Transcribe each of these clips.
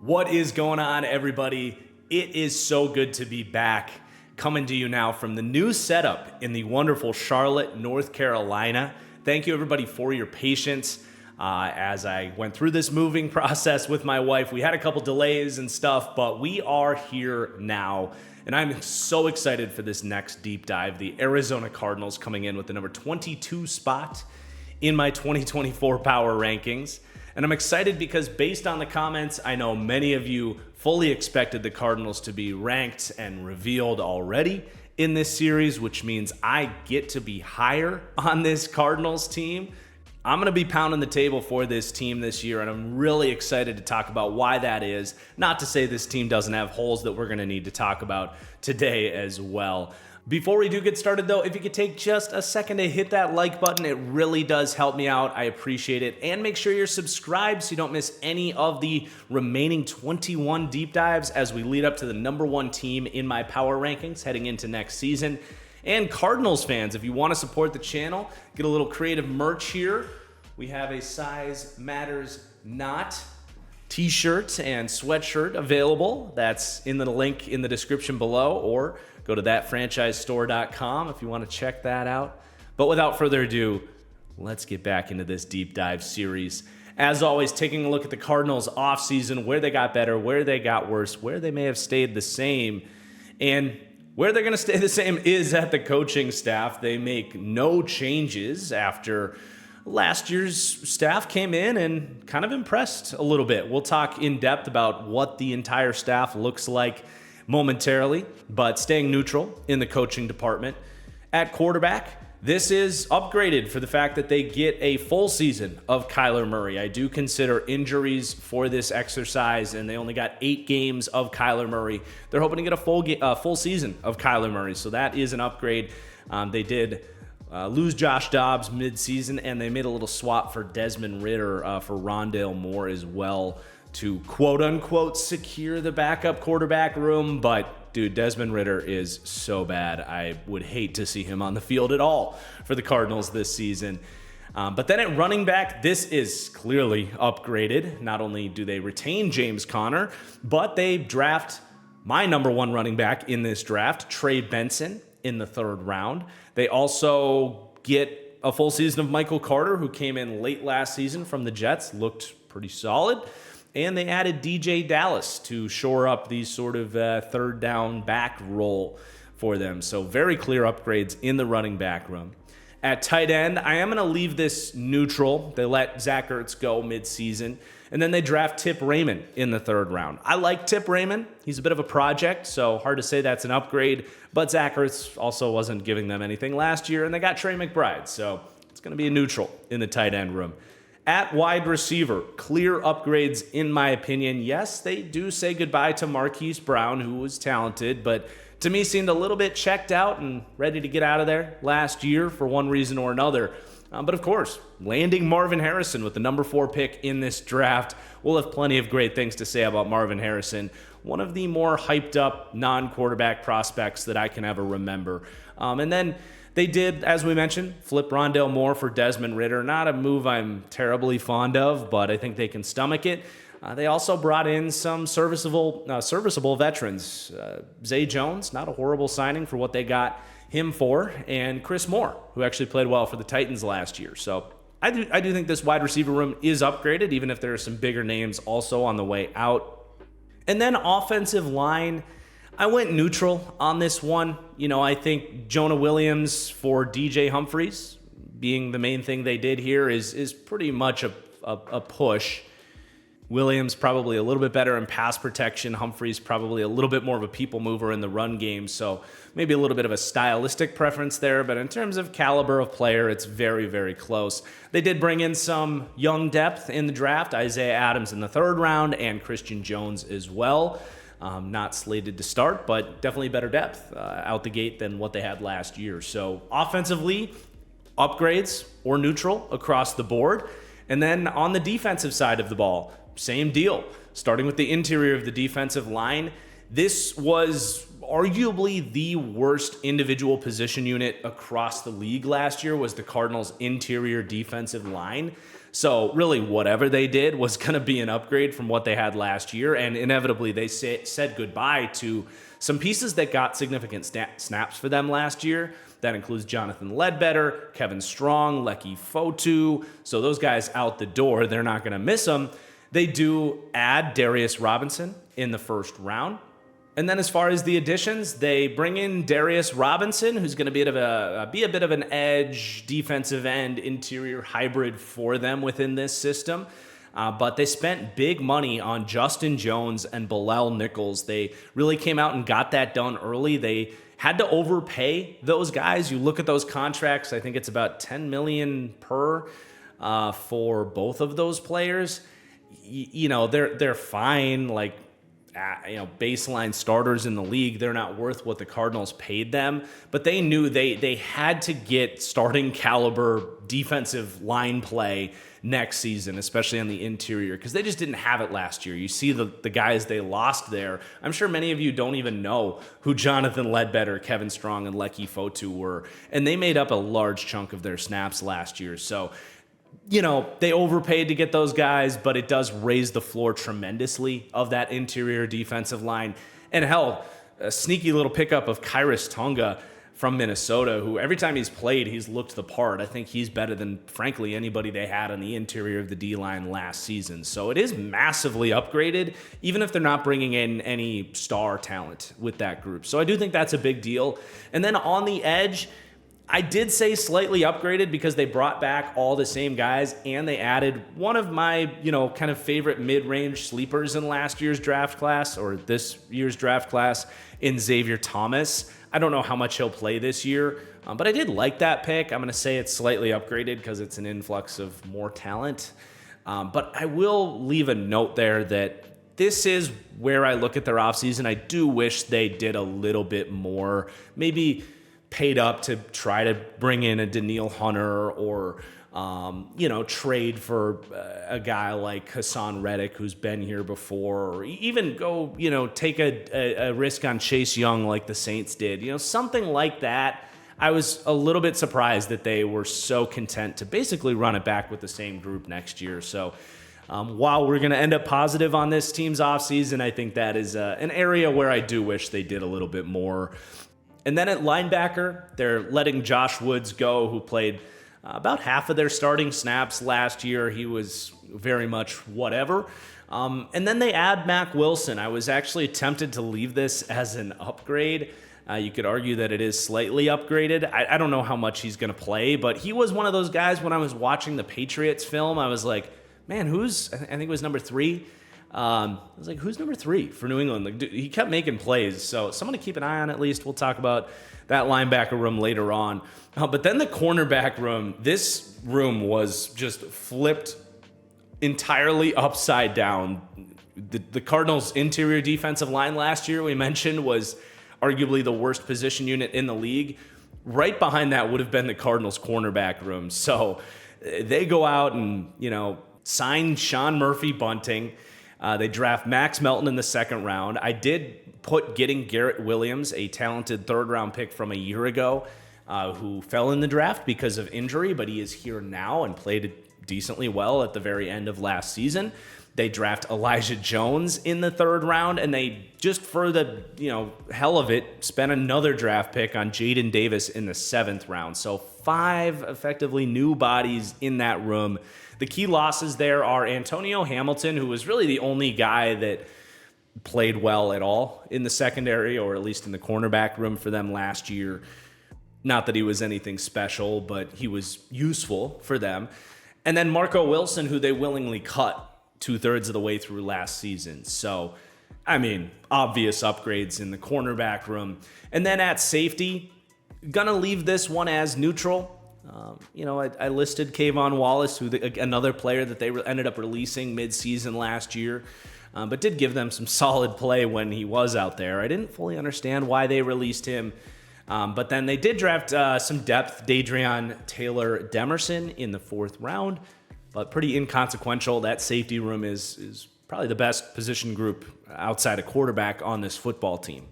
What is going on, everybody? It is so good to be back, coming to you now from the new setup in the wonderful Charlotte, North Carolina. Thank you, everybody, for your patience as I went through this moving process with my wife. We had a couple delays and stuff, but we are here now, and I'm so excited for this next deep dive. The Arizona Cardinals coming in with the number 22 spot in my 2024 power rankings. And I'm excited because based on the comments, I know many of you fully expected the Cardinals to be ranked and revealed already in this series, which means I get to be higher on this Cardinals team. I'm going to be pounding the table for this team this year, and I'm really excited to talk about why that is. Not to say this team doesn't have holes that we're going to need to talk about today as well. Before we do get started, though, if you could take just a second to hit that like button, it really does help me out. I appreciate it. And make sure you're subscribed so you don't miss any of the remaining 21 deep dives as we lead up to the number one team in my power rankings heading into next season. And Cardinals fans, if you want to support the channel, get a little creative merch here. We have a Size Matters Not t-shirt and sweatshirt available. That's in the link in the description below, or go to thatfranchisestore.com if you want to check that out. But without further ado, let's get back into this deep dive series. As always, taking a look at the Cardinals offseason, where they got better, where they got worse, where they may have stayed the same. And where they're going to stay the same is at the coaching staff. They make no changes after last year's staff came in and kind of impressed a little bit. We'll talk in depth about what the entire staff looks like momentarily, but staying neutral in the coaching department. At quarterback, this is upgraded for the fact that they get a full season of Kyler Murray. I do consider injuries for this exercise, and they only got 8 games of Kyler Murray. They're hoping to get a full season of Kyler Murray, so that is an upgrade. They did lose Josh Dobbs midseason, and they made a little swap for Desmond Ridder for Rondale Moore as well to quote-unquote secure the backup quarterback room. But, dude, Desmond Ridder is so bad. I would hate to see him on the field at all for the Cardinals this season. But then at running back, this is clearly upgraded. Not only do they retain James Conner, but they draft my number one running back in this draft, Trey Benson, in the 3rd round. They also get a full season of Michael Carter, who came in late last season from the Jets, looked pretty solid. And they added DJ Dallas to shore up these sort of 3rd down back role for them. So very clear upgrades in the running back room. At tight end, I am going to leave this neutral. They let Zach Ertz go midseason. And then they draft Tip Raymond in the 3rd round. I like Tip Raymond. He's a bit of a project, so hard to say that's an upgrade. But Zach Ertz also wasn't giving them anything last year, and they got Trey McBride. So it's going to be a neutral in the tight end room. At wide receiver, clear upgrades in my opinion. Yes, they do say goodbye to Marquise Brown, who was talented, but to me seemed a little bit checked out and ready to get out of there last year for one reason or another. But of course, landing Marvin Harrison with the number 4 pick in this draft. We'll have plenty of great things to say about Marvin Harrison, one of the more hyped up non-quarterback prospects that I can ever remember. And then they did, as we mentioned, flip Rondale Moore for Desmond Ridder. Not a move I'm terribly fond of, but I think they can stomach it. They also brought in some serviceable veterans. Zay Jones, not a horrible signing for what they got him for, and Chris Moore, who actually played well for the Titans last year. So I do think this wide receiver room is upgraded, even if there are some bigger names also on the way out. And then offensive line, I went neutral on this one. You know, I think Jonah Williams for DJ Humphries being the main thing they did here is pretty much a push. Williams probably a little bit better in pass protection. Humphries probably a little bit more of a people mover in the run game. So maybe a little bit of a stylistic preference there. But in terms of caliber of player, it's very, very close. They did bring in some young depth in the draft. Isaiah Adams in the 3rd round and Christian Jones as well. Not slated to start, but definitely better depth out the gate than what they had last year. So offensively, upgrades or neutral across the board. And then on the defensive side of the ball, same deal. Starting with the interior of the defensive line, this was arguably the worst individual position unit across the league last year was the Cardinals' interior defensive line. So really whatever they did was going to be an upgrade from what they had last year. And inevitably they said goodbye to some pieces that got significant snaps for them last year. That includes Jonathan Ledbetter, Kevin Strong, Lecky Fotu. So those guys out the door, they're not going to miss them. They do add Darius Robinson in the first round. And then as far as the additions, they bring in Darius Robinson, who's going to be a bit of an edge, defensive end, interior hybrid for them within this system. But they spent big money on Justin Jones and Bilal Nichols. They really came out and got that done early. They had to overpay those guys. You look at those contracts, I think it's about $10 million per for both of those players. They're fine, like, baseline starters in the league. They're not worth what the Cardinals paid them, but they knew they had to get starting caliber defensive line play next season, especially on the interior, because they just didn't have it last year. You see the guys they lost there. I'm sure many of you don't even know who Jonathan Ledbetter, Kevin Strong, and Lecky Fotu were, and they made up a large chunk of their snaps last year. So they overpaid to get those guys, but it does raise the floor tremendously of that interior defensive line. And hell, a sneaky little pickup of Kyrus Tonga from Minnesota, who every time he's played, he's looked the part. I think he's better than, frankly, anybody they had on the interior of the D-line last season. So it is massively upgraded, even if they're not bringing in any star talent with that group. So I do think that's a big deal. And then on the edge, I did say slightly upgraded because they brought back all the same guys and they added one of my, kind of favorite mid-range sleepers in last year's draft class or this year's draft class in Xavier Thomas. I don't know how much he'll play this year, but I did like that pick. I'm going to say it's slightly upgraded because it's an influx of more talent. But I will leave a note there that this is where I look at their offseason. I do wish they did a little bit more, maybe paid up to try to bring in a Daniil Hunter or, trade for a guy like Hassan Reddick who's been here before, or even go, take a risk on Chase Young like the Saints did, something like that. I was a little bit surprised that they were so content to basically run it back with the same group next year. So while we're going to end up positive on this team's offseason, I think that is an area where I do wish they did a little bit more. And then at linebacker, they're letting Josh Woods go, who played about half of their starting snaps last year. He was very much whatever. And then they add Mack Wilson. I was actually tempted to leave this as an upgrade. You could argue that it is slightly upgraded. I don't know how much he's going to play, but he was one of those guys when I was watching the Patriots film. I was like, man, I think it was number 3. I was like, who's number 3 for New England? Like, dude, he kept making plays, so someone to keep an eye on at least. We'll talk about that linebacker room later on. But then the cornerback room, this room was just flipped entirely upside down. The Cardinals' interior defensive line last year, we mentioned, was arguably the worst position unit in the league. Right behind that would have been the Cardinals' cornerback room. So they go out and, sign Sean Murphy-Bunting. They draft Max Melton in the second round. I did put getting Garrett Williams, a talented third-round pick from a year ago, who fell in the draft because of injury, but he is here now and played decently well at the very end of last season. They draft Elijah Jones in the third round, and they just for the hell of it spent another draft pick on Jaden Davis in the 7th round. So 5 effectively new bodies in that room. The key losses there are Antonio Hamilton, who was really the only guy that played well at all in the secondary, or at least in the cornerback room for them last year. Not that he was anything special, but he was useful for them. And then Marco Wilson, who they willingly cut 2/3 of the way through last season. So, obvious upgrades in the cornerback room. And then at safety, gonna leave this one as neutral. I listed Kayvon Wallace, another player that they ended up releasing mid-season last year, but did give them some solid play when he was out there. I didn't fully understand why they released him, but then they did draft some depth, Dadrian Taylor Demerson in the 4th round, but pretty inconsequential. That safety room is probably the best position group outside of quarterback on this football team.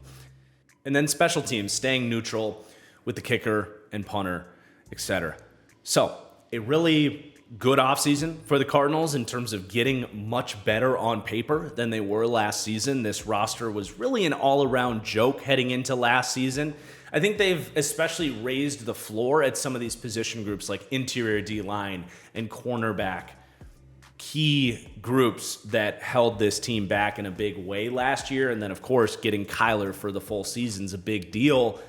And then special teams, staying neutral with the kicker and punter, etc. So it really good offseason for the Cardinals in terms of getting much better on paper than they were last season. This roster was really an all-around joke heading into last season. I think they've especially raised the floor at some of these position groups like interior D-line and cornerback, key groups that held this team back in a big way last year. And then, of course, getting Kyler for the full season's a big deal.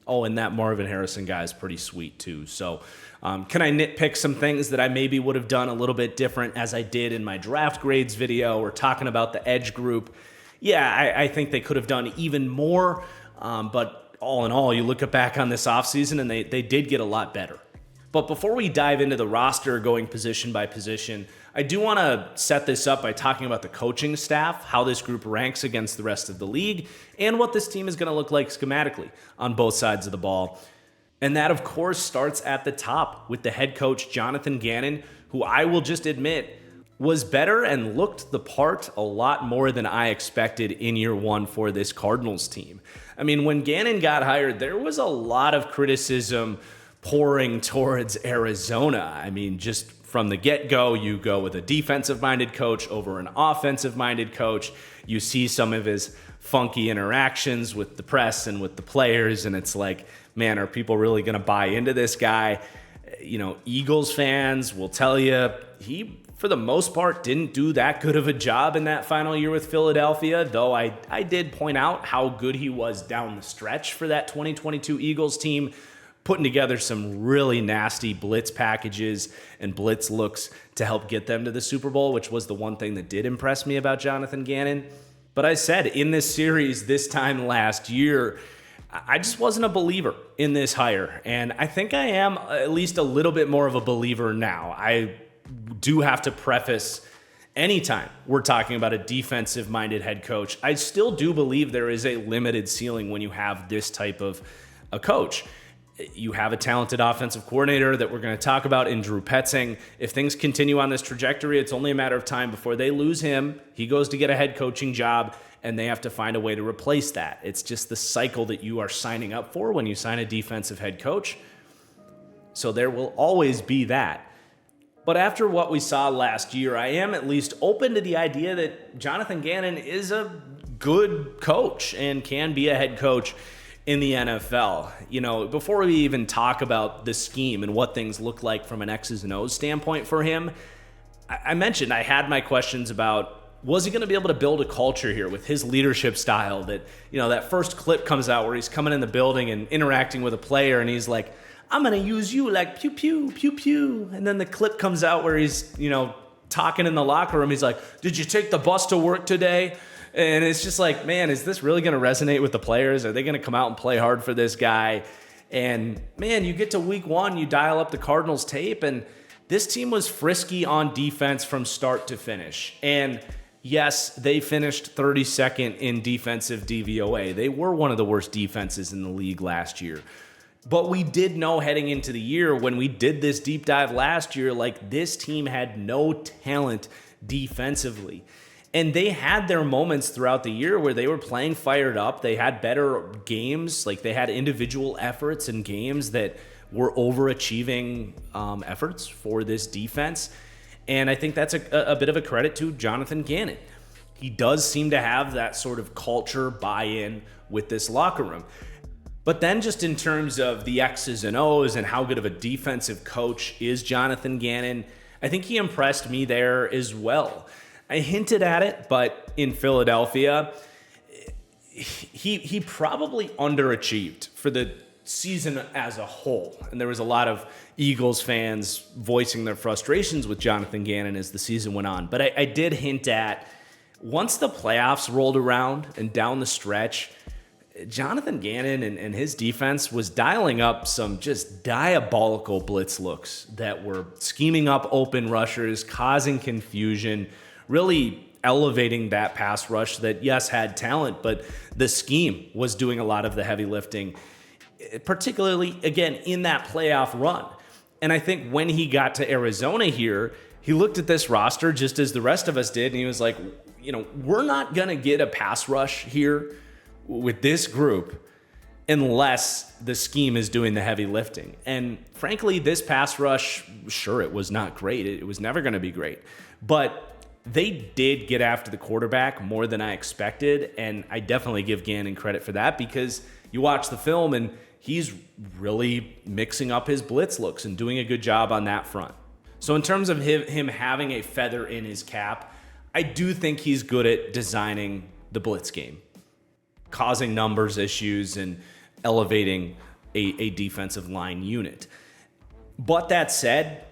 Oh, and that Marvin Harrison guy is pretty sweet too. So can I nitpick some things that I maybe would have done a little bit different as I did in my draft grades video or talking about the edge group? Yeah, I think they could have done even more. But all in all, you look back on this offseason and they did get a lot better. But before we dive into the roster going position by position, I do want to set this up by talking about the coaching staff, how this group ranks against the rest of the league, and what this team is going to look like schematically on both sides of the ball. And that, of course, starts at the top with the head coach, Jonathan Gannon, who I will just admit was better and looked the part a lot more than I expected in year one for this Cardinals team. I mean, when Gannon got hired, there was a lot of criticism pouring towards Arizona. I mean, just from the get-go, you go with a defensive-minded coach over an offensive-minded coach. You see some of his funky interactions with the press and with the players, and it's like, man, are people really going to buy into this guy? You know, Eagles fans will tell you he, for the most part, didn't do that good of a job in that final year with Philadelphia, though I did point out how good he was down the stretch for that 2022 Eagles team, putting together some really nasty blitz packages and blitz looks to help get them to the Super Bowl, which was the one thing that did impress me about Jonathan Gannon. But I said in this series this time last year, I just wasn't a believer in this hire. And I think I am at least a little bit more of a believer now. I do have to preface, anytime we're talking about a defensive-minded head coach, I still do believe there is a limited ceiling when you have this type of a coach. You have a talented offensive coordinator that we're going to talk about in Drew Petzing. If things continue on this trajectory, it's only a matter of time before they lose him. He goes to get a head coaching job, and they have to find a way to replace that. It's just the cycle that you are signing up for when you sign a defensive head coach. So there will always be that. But after what we saw last year, I am at least open to the idea that Jonathan Gannon is a good coach and can be a head coach in the NFL. You know, before we even talk about the scheme and what things look like from an X's and O's standpoint for him, I mentioned I had my questions about, was he going to be able to build a culture here with his leadership style? That, you know, that first clip comes out where he's coming in the building and interacting with a player and he's like, I'm going to use you like pew, pew, pew, pew. And then the clip comes out where he's, you know, talking in the locker room. He's like, did you take the bus to work today? And it's just like, man, is this really going to resonate with the players? Are they going to come out and play hard for this guy? And man, you get to week one, you dial up the Cardinals tape, and this team was frisky on defense from start to finish. And yes, they finished 32nd in defensive DVOA. They were one of the worst defenses in the league last year. But we did know heading into the year when we did this deep dive last year, like this team had no talent defensively. And they had their moments throughout the year where they were playing fired up. They had better games, like they had individual efforts and games that were overachieving efforts for this defense. And I think that's a bit of a credit to Jonathan Gannon. He does seem to have that sort of culture buy-in with this locker room. But then just in terms of the X's and O's and how good of a defensive coach is Jonathan Gannon, I think he impressed me there as well. I hinted at it, but in Philadelphia, he probably underachieved for the season as a whole. And there was a lot of Eagles fans voicing their frustrations with Jonathan Gannon as the season went on. But I did hint at, once the playoffs rolled around and down the stretch, Jonathan Gannon and his defense was dialing up some just diabolical blitz looks that were scheming up open rushers, causing confusion, really elevating that pass rush that, yes, had talent, but the scheme was doing a lot of the heavy lifting, particularly, again, in that playoff run. And I think when he got to Arizona here, he looked at this roster just as the rest of us did, and he was like, you know, we're not going to get a pass rush here with this group unless the scheme is doing the heavy lifting. And frankly, this pass rush, sure, it was not great. It was never going to be great. But they did get after the quarterback more than I expected, and I definitely give Gannon credit for that, because you watch the film and he's really mixing up his blitz looks and doing a good job on that front. So in terms of him having a feather in his cap, I do think he's good at designing the blitz game, causing numbers issues and elevating a defensive line unit. But that said,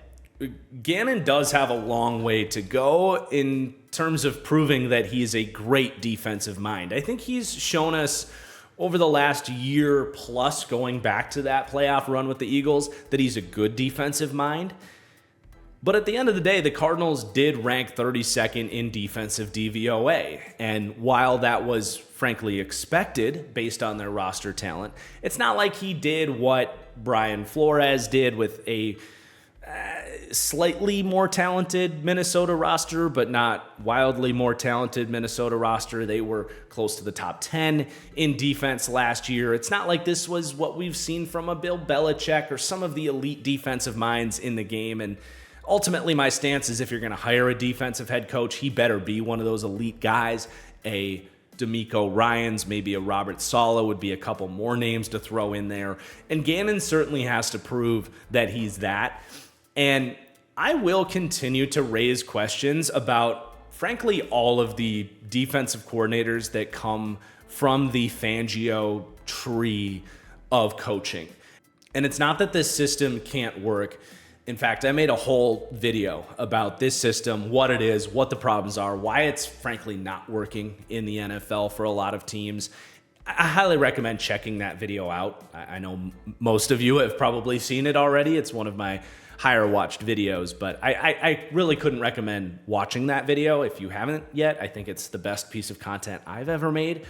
Gannon does have a long way to go in terms of proving that he's a great defensive mind. I think he's shown us over the last year plus, going back to that playoff run with the Eagles, that he's a good defensive mind. But at the end of the day, the Cardinals did rank 32nd in defensive DVOA. And while that was frankly expected based on their roster talent, it's not like he did what Brian Flores did with a slightly more talented Minnesota roster, but not wildly more talented Minnesota roster. They were close to the top 10 in defense last year. It's not like this was what we've seen from a Bill Belichick or some of the elite defensive minds in the game. And ultimately, my stance is if you're going to hire a defensive head coach, he better be one of those elite guys. A D'Amico Ryans, maybe a Robert Saleh would be a couple more names to throw in there. And Gannon certainly has to prove that he's that. And I will continue to raise questions about, frankly, all of the defensive coordinators that come from the Fangio tree of coaching. And it's not that this system can't work. In fact, I made a whole video about this system, what it is, what the problems are, why it's frankly not working in the NFL for a lot of teams. I highly recommend checking that video out. I know most of you have probably seen it already. It's one of my higher watched videos, but I really couldn't recommend watching that video if you haven't yet. I think it's the best piece of content I've ever made.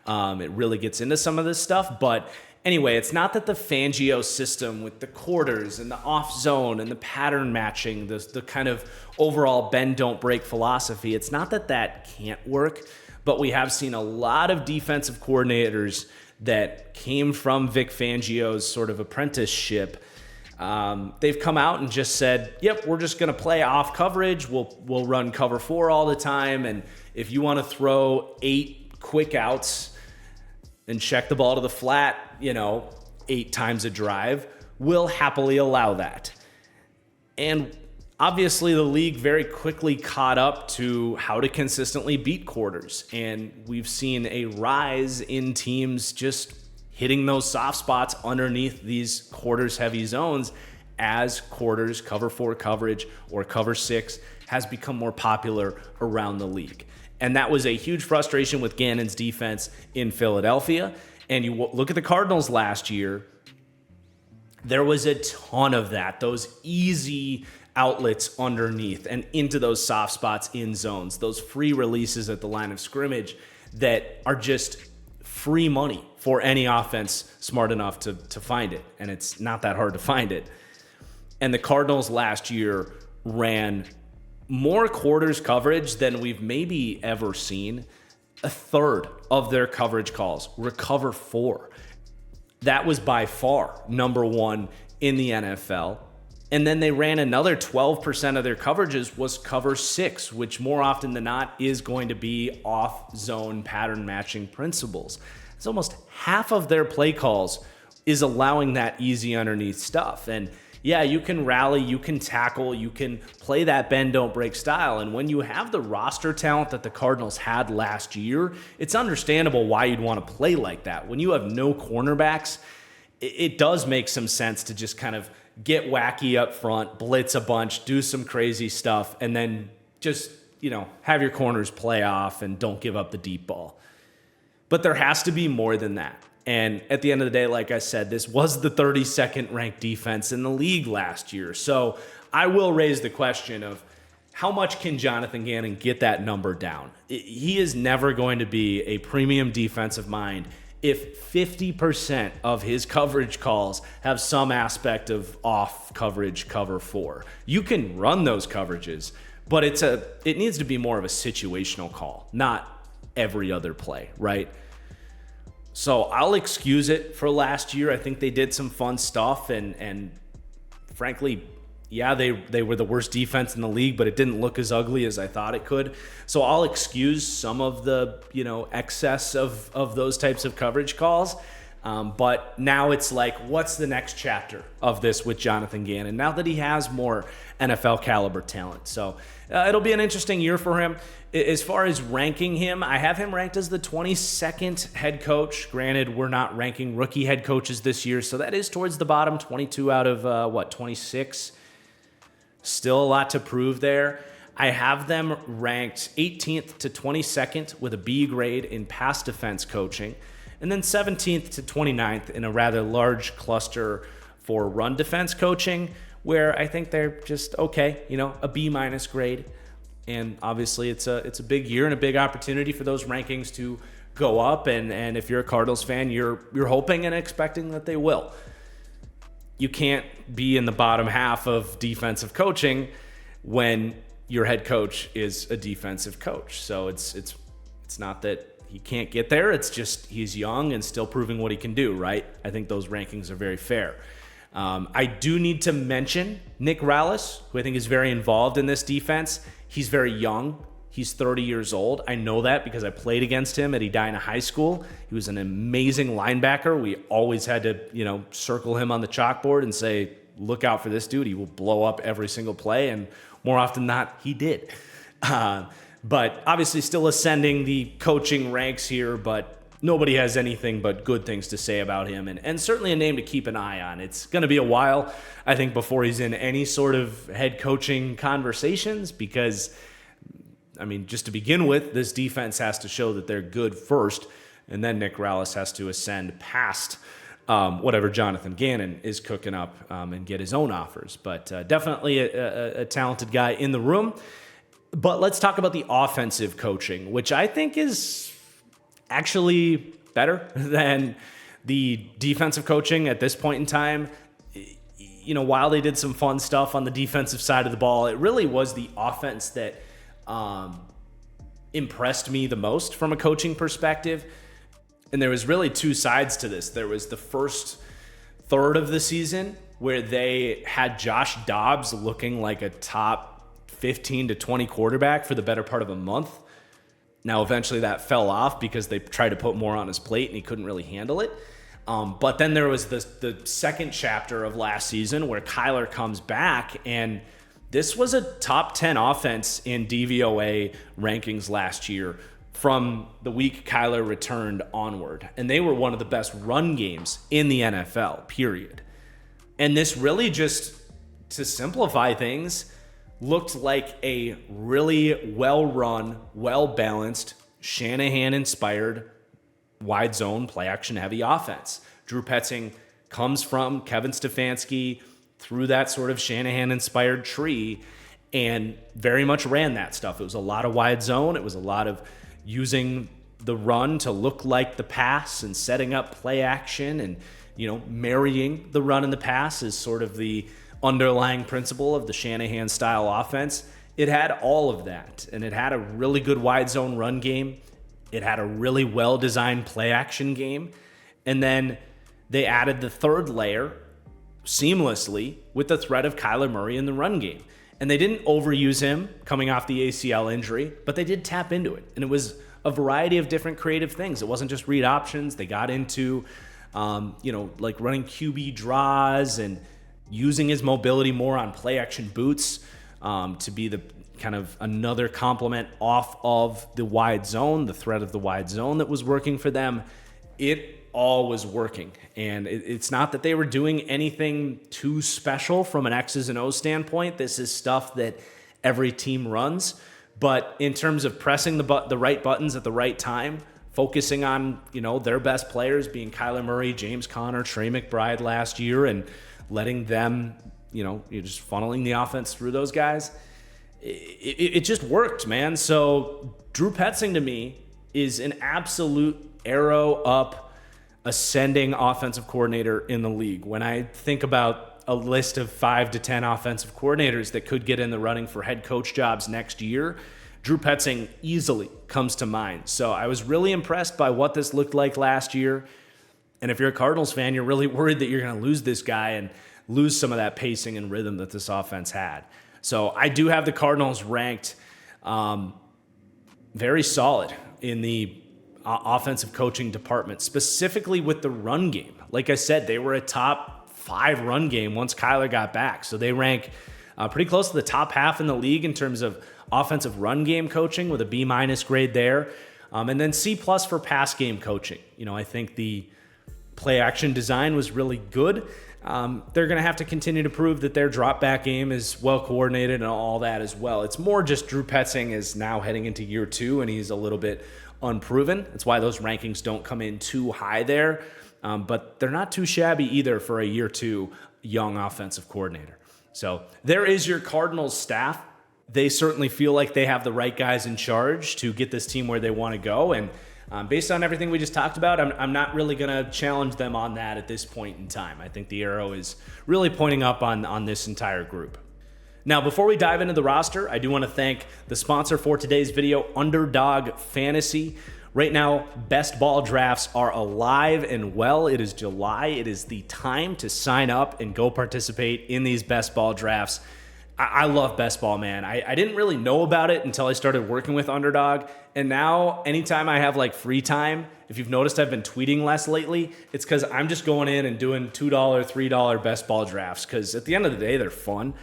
It really gets into some of this stuff, but anyway, it's not that the Fangio system with the quarters and the off zone and the pattern matching, the kind of overall bend don't break philosophy, it's not that that can't work, but we have seen a lot of defensive coordinators that came from Vic Fangio's sort of apprenticeship. They've come out and just said, yep, we're just going to play off coverage. We'll run cover 4 all the time. And if you want to throw 8 quick outs and check the ball to the flat, 8 times a drive, we'll happily allow that. And obviously the league very quickly caught up to how to consistently beat quarters. And we've seen a rise in teams just hitting those soft spots underneath these quarters heavy zones as quarters, cover 4 coverage or cover 6 has become more popular around the league. And that was a huge frustration with Gannon's defense in Philadelphia. And you look at the Cardinals last year, there was a ton of that, those easy outlets underneath and into those soft spots in zones, those free releases at the line of scrimmage that are just free money for any offense smart enough to find it. And it's not that hard to find it. And the Cardinals last year ran more quarters coverage than we've maybe ever seen. A third of their coverage calls were cover 4. That was by far number 1 in the NFL. And then they ran another 12% of their coverages was cover 6, which more often than not is going to be off-zone pattern matching principles. It's almost half of their play calls is allowing that easy underneath stuff. And yeah, you can rally, you can tackle, you can play that bend, don't break style. And when you have the roster talent that the Cardinals had last year, it's understandable why you'd want to play like that. When you have no cornerbacks, it does make some sense to just kind of get wacky up front, blitz a bunch, do some crazy stuff, and then just, have your corners play off and don't give up the deep ball. But there has to be more than that. And at the end of the day, like I said, this was the 32nd ranked defense in the league last year. So I will raise the question of how much can Jonathan Gannon get that number down? He is never going to be a premium defensive mind if 50% of his coverage calls have some aspect of off coverage cover 4. You can run those coverages, but it needs to be more of a situational call, not every other play, right? So I'll excuse it for last year. I think they did some fun stuff, and frankly, yeah, they were the worst defense in the league, but it didn't look as ugly as I thought it could. So I'll excuse some of the, excess of those types of coverage calls. But now it's like, what's the next chapter of this with Jonathan Gannon now that he has more NFL caliber talent? So it'll be an interesting year for him. As far as ranking him, I have him ranked as the 22nd head coach. Granted, we're not ranking rookie head coaches this year, so that is towards the bottom, 22 out of 26. Still a lot to prove there. I have them ranked 18th to 22nd with a B grade in pass defense coaching, and then 17th to 29th in a rather large cluster for run defense coaching, where I think they're just okay, a B minus grade. And obviously it's a big year and a big opportunity for those rankings to go up. And if you're a Cardinals fan, you're hoping and expecting that they will. You can't be in the bottom half of defensive coaching when your head coach is a defensive coach. So it's not that he can't get there. It's just he's young and still proving what he can do, right? I think those rankings are very fair. I do need to mention Nick Rallis, who I think is very involved in this defense. He's very young. He's 30 years old. I know that because I played against him at Edina High School. He was an amazing linebacker. We always had to, circle him on the chalkboard and say, look out for this dude. He will blow up every single play. And more often than not, he did. But obviously still ascending the coaching ranks here, but nobody has anything but good things to say about him, and certainly a name to keep an eye on. It's going to be a while, I think, before he's in any sort of head coaching conversations because, just to begin with, this defense has to show that they're good first, and then Nick Rallis has to ascend past whatever Jonathan Gannon is cooking up and get his own offers. But definitely a talented guy in the room. But let's talk about the offensive coaching, which I think is actually better than the defensive coaching at this point in time. While they did some fun stuff on the defensive side of the ball, it really was the offense that impressed me the most from a coaching perspective. And there was really two sides to this. There was the first third of the season where they had Josh Dobbs looking like a top 15 to 20 quarterback for the better part of a month. Now, eventually that fell off because they tried to put more on his plate and he couldn't really handle it. But then there was the second chapter of last season where Kyler comes back, and this was a top 10 offense in DVOA rankings last year from the week Kyler returned onward. And they were one of the best run games in the NFL, period. And this really just, to simplify things, looked like a really well-run, well-balanced, Shanahan-inspired, wide zone, play-action-heavy offense. Drew Petzing comes from Kevin Stefanski through that sort of Shanahan-inspired tree and very much ran that stuff. It was a lot of wide zone. It was a lot of using the run to look like the pass and setting up play action and, marrying the run and the pass is sort of the underlying principle of the Shanahan style offense. It had all of that, and it had a really good wide zone run game. It had a really well designed play action game. And then they added the third layer seamlessly with the threat of Kyler Murray in the run game. And they didn't overuse him coming off the ACL injury, but they did tap into it. And it was a variety of different creative things. It wasn't just read options. They got into, like running QB draws and using his mobility more on play action boots to be the kind of another complement off of the wide zone, the threat of the wide zone that was working for them. It all was working. And it's not that they were doing anything too special from an X's and O's standpoint. This is stuff that every team runs. But in terms of pressing the right buttons at the right time, focusing on, their best players being Kyler Murray, James Conner, Trey McBride last year, and letting them, you're just funneling the offense through those guys. It just worked, man. So Drew Petzing to me is an absolute arrow up, ascending offensive coordinator in the league. When I think about a list of 5 to 10 offensive coordinators that could get in the running for head coach jobs next year, Drew Petzing easily comes to mind. So I was really impressed by what this looked like last year. And if you're a Cardinals fan, you're really worried that you're going to lose this guy and lose some of that pacing and rhythm that this offense had. So I do have the Cardinals ranked very solid in the offensive coaching department, specifically with the run game. Like I said, they were a top 5 run game once Kyler got back. So they rank pretty close to the top half in the league in terms of offensive run game coaching with a B- grade there. And then C+ for pass game coaching. I think the play action design was really good. They're going to have to continue to prove that their drop back game is well coordinated and all that as well. It's more just Drew Petzing is now heading into year 2 and he's a little bit unproven. That's why those rankings don't come in too high there. But they're not too shabby either for a year 2 young offensive coordinator. So there is your Cardinals staff. They certainly feel like they have the right guys in charge to get this team where they want to go. And based on everything we just talked about, I'm not really going to challenge them on that at this point in time. I think the arrow is really pointing up on this entire group. Now, before we dive into the roster, I do want to thank the sponsor for today's video, Underdog Fantasy. Right now, best ball drafts are alive and well. It is July. It is the time to sign up and go participate in these best ball drafts. I love best ball, man. I didn't really know about it until I started working with Underdog. And now, anytime I have like free time, if you've noticed I've been tweeting less lately, it's because I'm just going in and doing $2, $3 best ball drafts. Because at the end of the day, they're fun.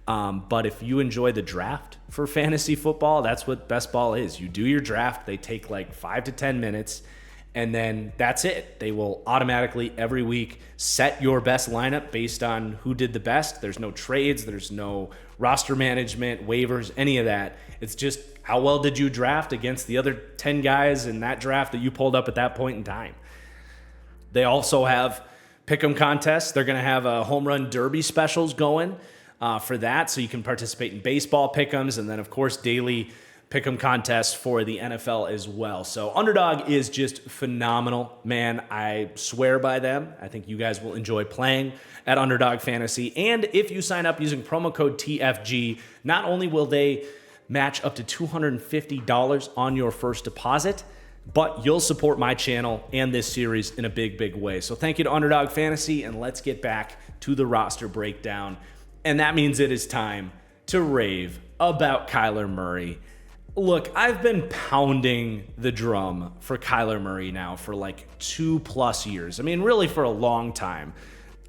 But if you enjoy the draft for fantasy football, that's what best ball is. You do your draft. They take like 5 to 10 minutes. And then that's it. They will automatically every week set your best lineup based on who did the best. There's no trades. There's no roster management, waivers, any of that. It's just how well did you draft against the other 10 guys in that draft that you pulled up at that point in time. They also have pick'em contests. They're going to have a home run derby specials going for that. So you can participate in baseball pick'ems and then, of course, daily pick'em contests for the NFL as well. So Underdog is just phenomenal, man. I swear by them. I think you guys will enjoy playing at Underdog Fantasy. And if you sign up using promo code TFG, not only will they match up to $250 on your first deposit, but you'll support my channel and this series in a big, big way. So thank you to Underdog Fantasy, and let's get back to the roster breakdown. And that means it is time to rave about Kyler Murray. Look, I've been pounding the drum for Kyler Murray now for like 2+ years. I mean, really for a long time.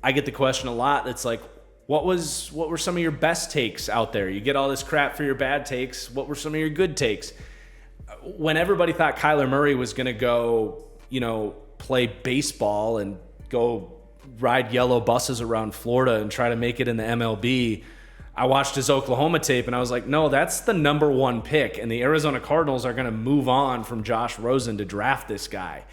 I get the question a lot. It's like, what were some of your best takes out there? You get all this crap for your bad takes. What were some of your good takes? When everybody thought Kyler Murray was going to go, play baseball and go ride yellow buses around Florida and try to make it in the MLB, I watched his Oklahoma tape and I was like, no, that's the number 1 pick. And the Arizona Cardinals are going to move on from Josh Rosen to draft this guy.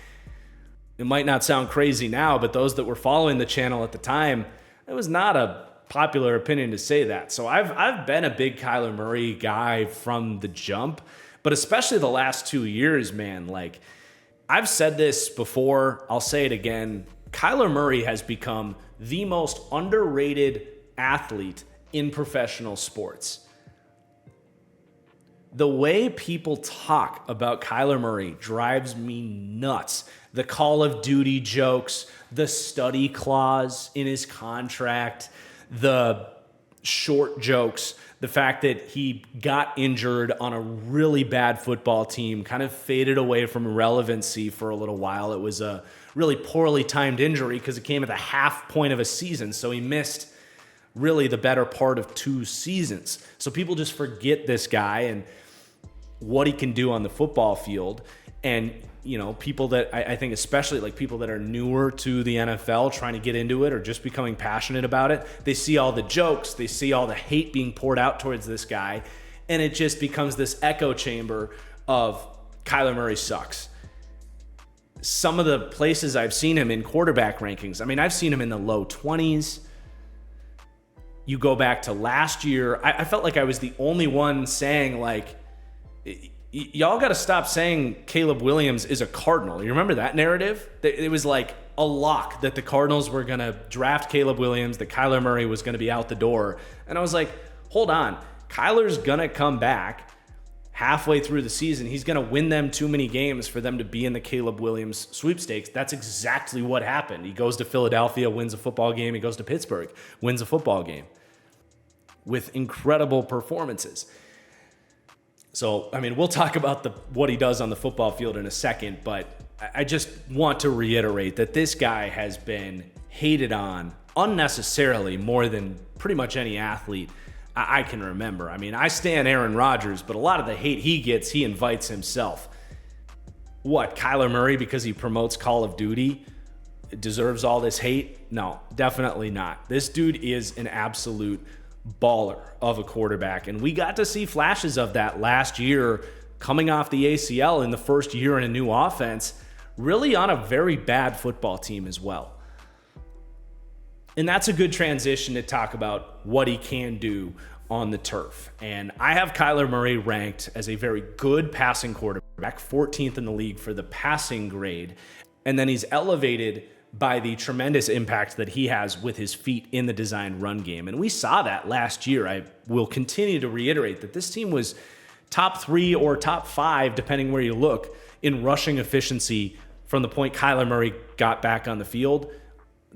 It might not sound crazy now, but those that were following the channel at the time, it was not a popular opinion to say that. So I've been a big Kyler Murray guy from the jump, but especially the last 2 years, man. Like, I've said this before, I'll say it again. Kyler Murray has become the most underrated athlete in professional sports. The way people talk about Kyler Murray drives me nuts. The Call of Duty jokes, the study clause in his contract, the short jokes, the fact that he got injured on a really bad football team, kind of faded away from relevancy for a little while. It was a really poorly timed injury because it came at the half point of a season, so he missed really the better part of 2 seasons. So people just forget this guy and what he can do on the football field. And, people that I think especially like people that are newer to the NFL trying to get into it or just becoming passionate about it, they see all the jokes, they see all the hate being poured out towards this guy, and it just becomes this echo chamber of Kyler Murray sucks. Some of the places I've seen him in quarterback rankings, I mean, I've seen him in the low 20s. You go back to last year, I felt like I was the only one saying, like, y'all got to stop saying Caleb Williams is a Cardinal. You remember that narrative? It was like a lock that the Cardinals were going to draft Caleb Williams, that Kyler Murray was going to be out the door. And I was like, hold on. Kyler's going to come back, halfway through the season, he's going to win them too many games for them to be in the Caleb Williams sweepstakes. That's exactly what happened. He goes to Philadelphia, wins a football game. He goes to Pittsburgh, wins a football game with incredible performances. So, I mean, we'll talk about what he does on the football field in a second, but I just want to reiterate that this guy has been hated on unnecessarily more than pretty much any athlete I can remember. I mean, I stand Aaron Rodgers, but a lot of the hate he gets, he invites himself. What, Kyler Murray, because he promotes Call of Duty, deserves all this hate? No, definitely not. This dude is an absolute baller of a quarterback, and we got to see flashes of that last year coming off the ACL in the first year in a new offense, really on a very bad football team as well. And that's a good transition to talk about what he can do on the turf. And I have Kyler Murray ranked as a very good passing quarterback, 14th in the league for the passing grade. And then he's elevated by the tremendous impact that he has with his feet in the design run game. And we saw that last year. I will continue to reiterate that this team was top 3 or top 5, depending where you look, in rushing efficiency from the point Kyler Murray got back on the field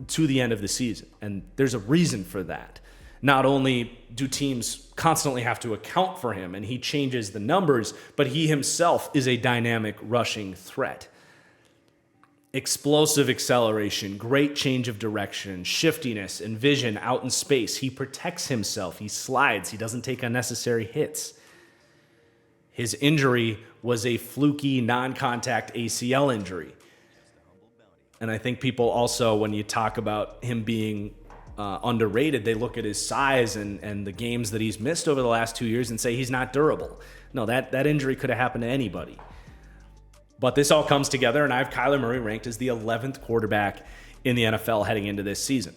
to the end of the season. And there's a reason for that. Not only do teams constantly have to account for him and he changes the numbers, but he himself is a dynamic rushing threat. Explosive acceleration, great change of direction, shiftiness, and vision out in space. He protects himself. He slides. He doesn't take unnecessary hits. His injury was a fluky, non-contact ACL injury. And I think people also, when you talk about him being underrated, they look at his size and the games that he's missed over the last 2 years and say he's not durable. No, that injury could have happened to anybody. But this all comes together, and I have Kyler Murray ranked as the 11th quarterback in the NFL heading into this season.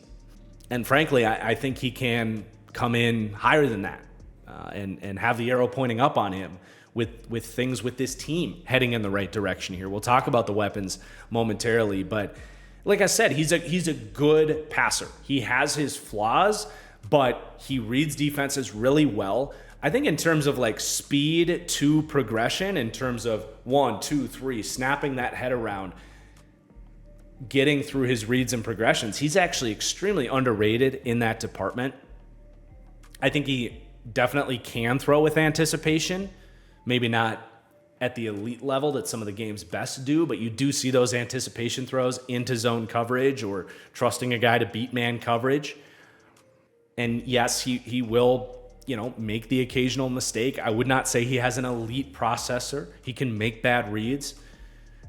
And frankly, I think he can come in higher than that and have the arrow pointing up on him with things with this team heading in the right direction here. We'll talk about the weapons momentarily, but like I said, he's a good passer. He has his flaws, but he reads defenses really well. I think in terms of like speed to progression, in terms of 1, 2, 3, snapping that head around, getting through his reads and progressions, he's actually extremely underrated in that department. I think he definitely can throw with anticipation, maybe not at the elite level that some of the game's best do, but you do see those anticipation throws into zone coverage or trusting a guy to beat man coverage. And yes, he will, make the occasional mistake. I would not say he has an elite processor. He can make bad reads.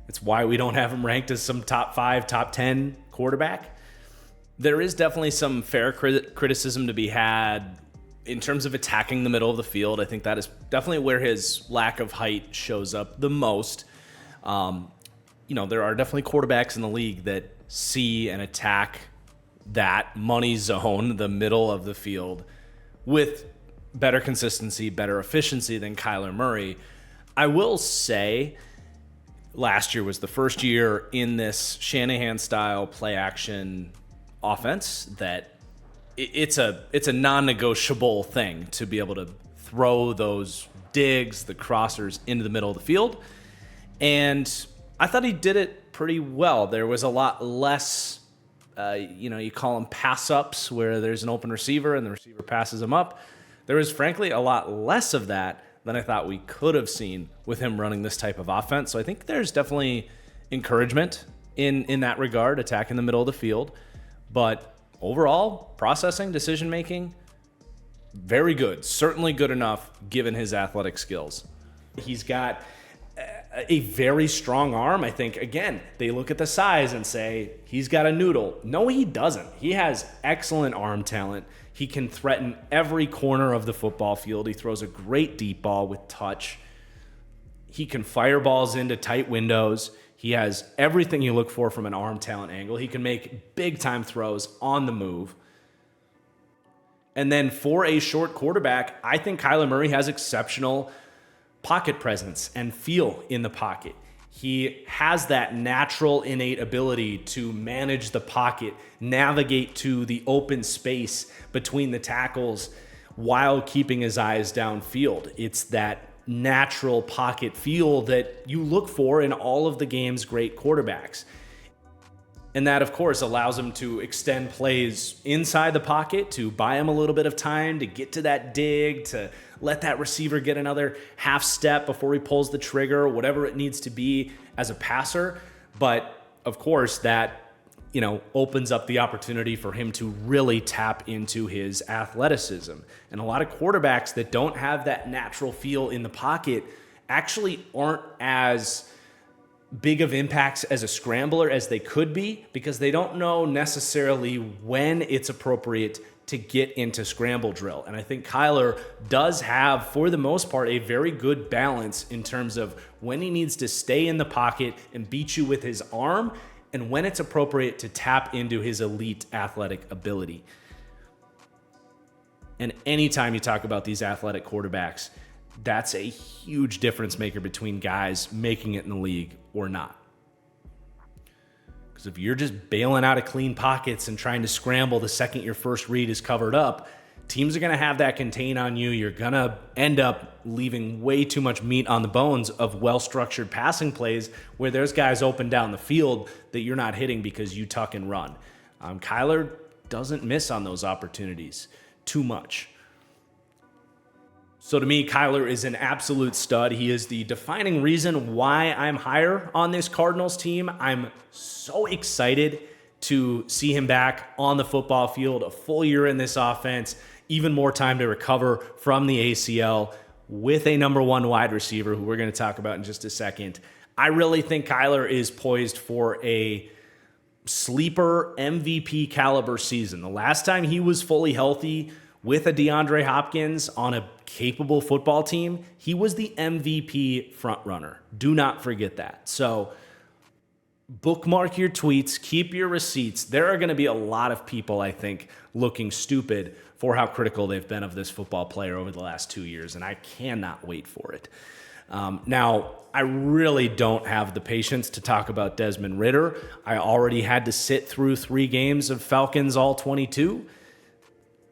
It's why we don't have him ranked as some top 5, top 10 quarterback. There is definitely some fair criticism to be had in terms of attacking the middle of the field. I think that is definitely where his lack of height shows up the most. There are definitely quarterbacks in the league that see and attack that money zone, the middle of the field, with better consistency, better efficiency than Kyler Murray. I will say last year was the first year in this Shanahan-style play-action offense that it's a non-negotiable thing to be able to throw those digs, the crossers into the middle of the field. And I thought he did it pretty well. There was a lot less, you call them pass-ups where there's an open receiver and the receiver passes him up. There was, frankly, a lot less of that than I thought we could have seen with him running this type of offense. So I think there's definitely encouragement in that regard, attacking the middle of the field. But overall, processing, decision-making, very good. Certainly good enough given his athletic skills. He's got a very strong arm. I think, again, they look at the size and say, he's got a noodle. No, he doesn't. He has excellent arm talent. He can threaten every corner of the football field. He throws a great deep ball with touch. He can fire balls into tight windows. He has everything you look for from an arm talent angle. He can make big-time throws on the move. And then for a short quarterback, I think Kyler Murray has exceptional pocket presence and feel in the pocket. He has that natural, innate ability to manage the pocket, navigate to the open space between the tackles while keeping his eyes downfield. It's that natural pocket feel that you look for in all of the game's great quarterbacks. And that, of course, allows him to extend plays inside the pocket, to buy him a little bit of time to get to that dig, to let that receiver get another half step before he pulls the trigger, whatever it needs to be as a passer. But, of course, that, opens up the opportunity for him to really tap into his athleticism. And a lot of quarterbacks that don't have that natural feel in the pocket actually aren't as big of impacts as a scrambler as they could be, because they don't know necessarily when it's appropriate to get into scramble drill. And I think Kyler does have, for the most part, a very good balance in terms of when he needs to stay in the pocket and beat you with his arm, and when it's appropriate to tap into his elite athletic ability. And anytime you talk about these athletic quarterbacks, that's a huge difference maker between guys making it in the league or not. Because if you're just bailing out of clean pockets and trying to scramble the second your first read is covered up, teams are going to have that contain on you. You're going to end up leaving way too much meat on the bones of well-structured passing plays where there's guys open down the field that you're not hitting because you tuck and run. Kyler doesn't miss on those opportunities too much. So to me, Kyler is an absolute stud. He is the defining reason why I'm higher on this Cardinals team. I'm so excited to see him back on the football field, a full year in this offense, even more time to recover from the ACL with a number one wide receiver who we're going to talk about in just a second. I really think Kyler is poised for a sleeper MVP caliber season. The last time he was fully healthy with a DeAndre Hopkins on a capable football team, he was the MVP frontrunner. Do not forget that. So bookmark your tweets, keep your receipts. There are going to be a lot of people, I think, looking stupid for how critical they've been of this football player over the last 2 years, and I cannot wait for it. Now, I really don't have the patience to talk about Desmond Ridder. I already had to sit through 3 games of Falcons all 22,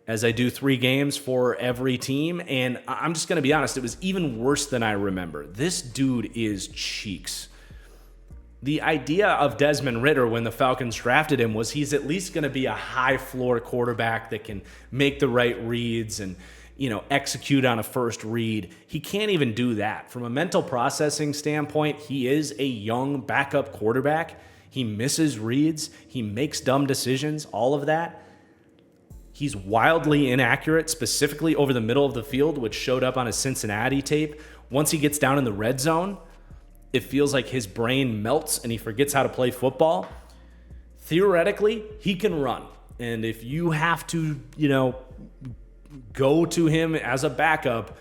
as I do 3 games for every team. And I'm just going to be honest, it was even worse than I remember. This dude is cheeks. The idea of Desmond Ridder when the Falcons drafted him was he's at least going to be a high floor quarterback that can make the right reads and, execute on a first read. He can't even do that. From a mental processing standpoint, he is a young backup quarterback. He misses reads. He makes dumb decisions, all of that. He's wildly inaccurate, specifically over the middle of the field, which showed up on his Cincinnati tape. Once he gets down in the red zone, it feels like his brain melts and he forgets how to play football. Theoretically, he can run. And if you have to, go to him as a backup,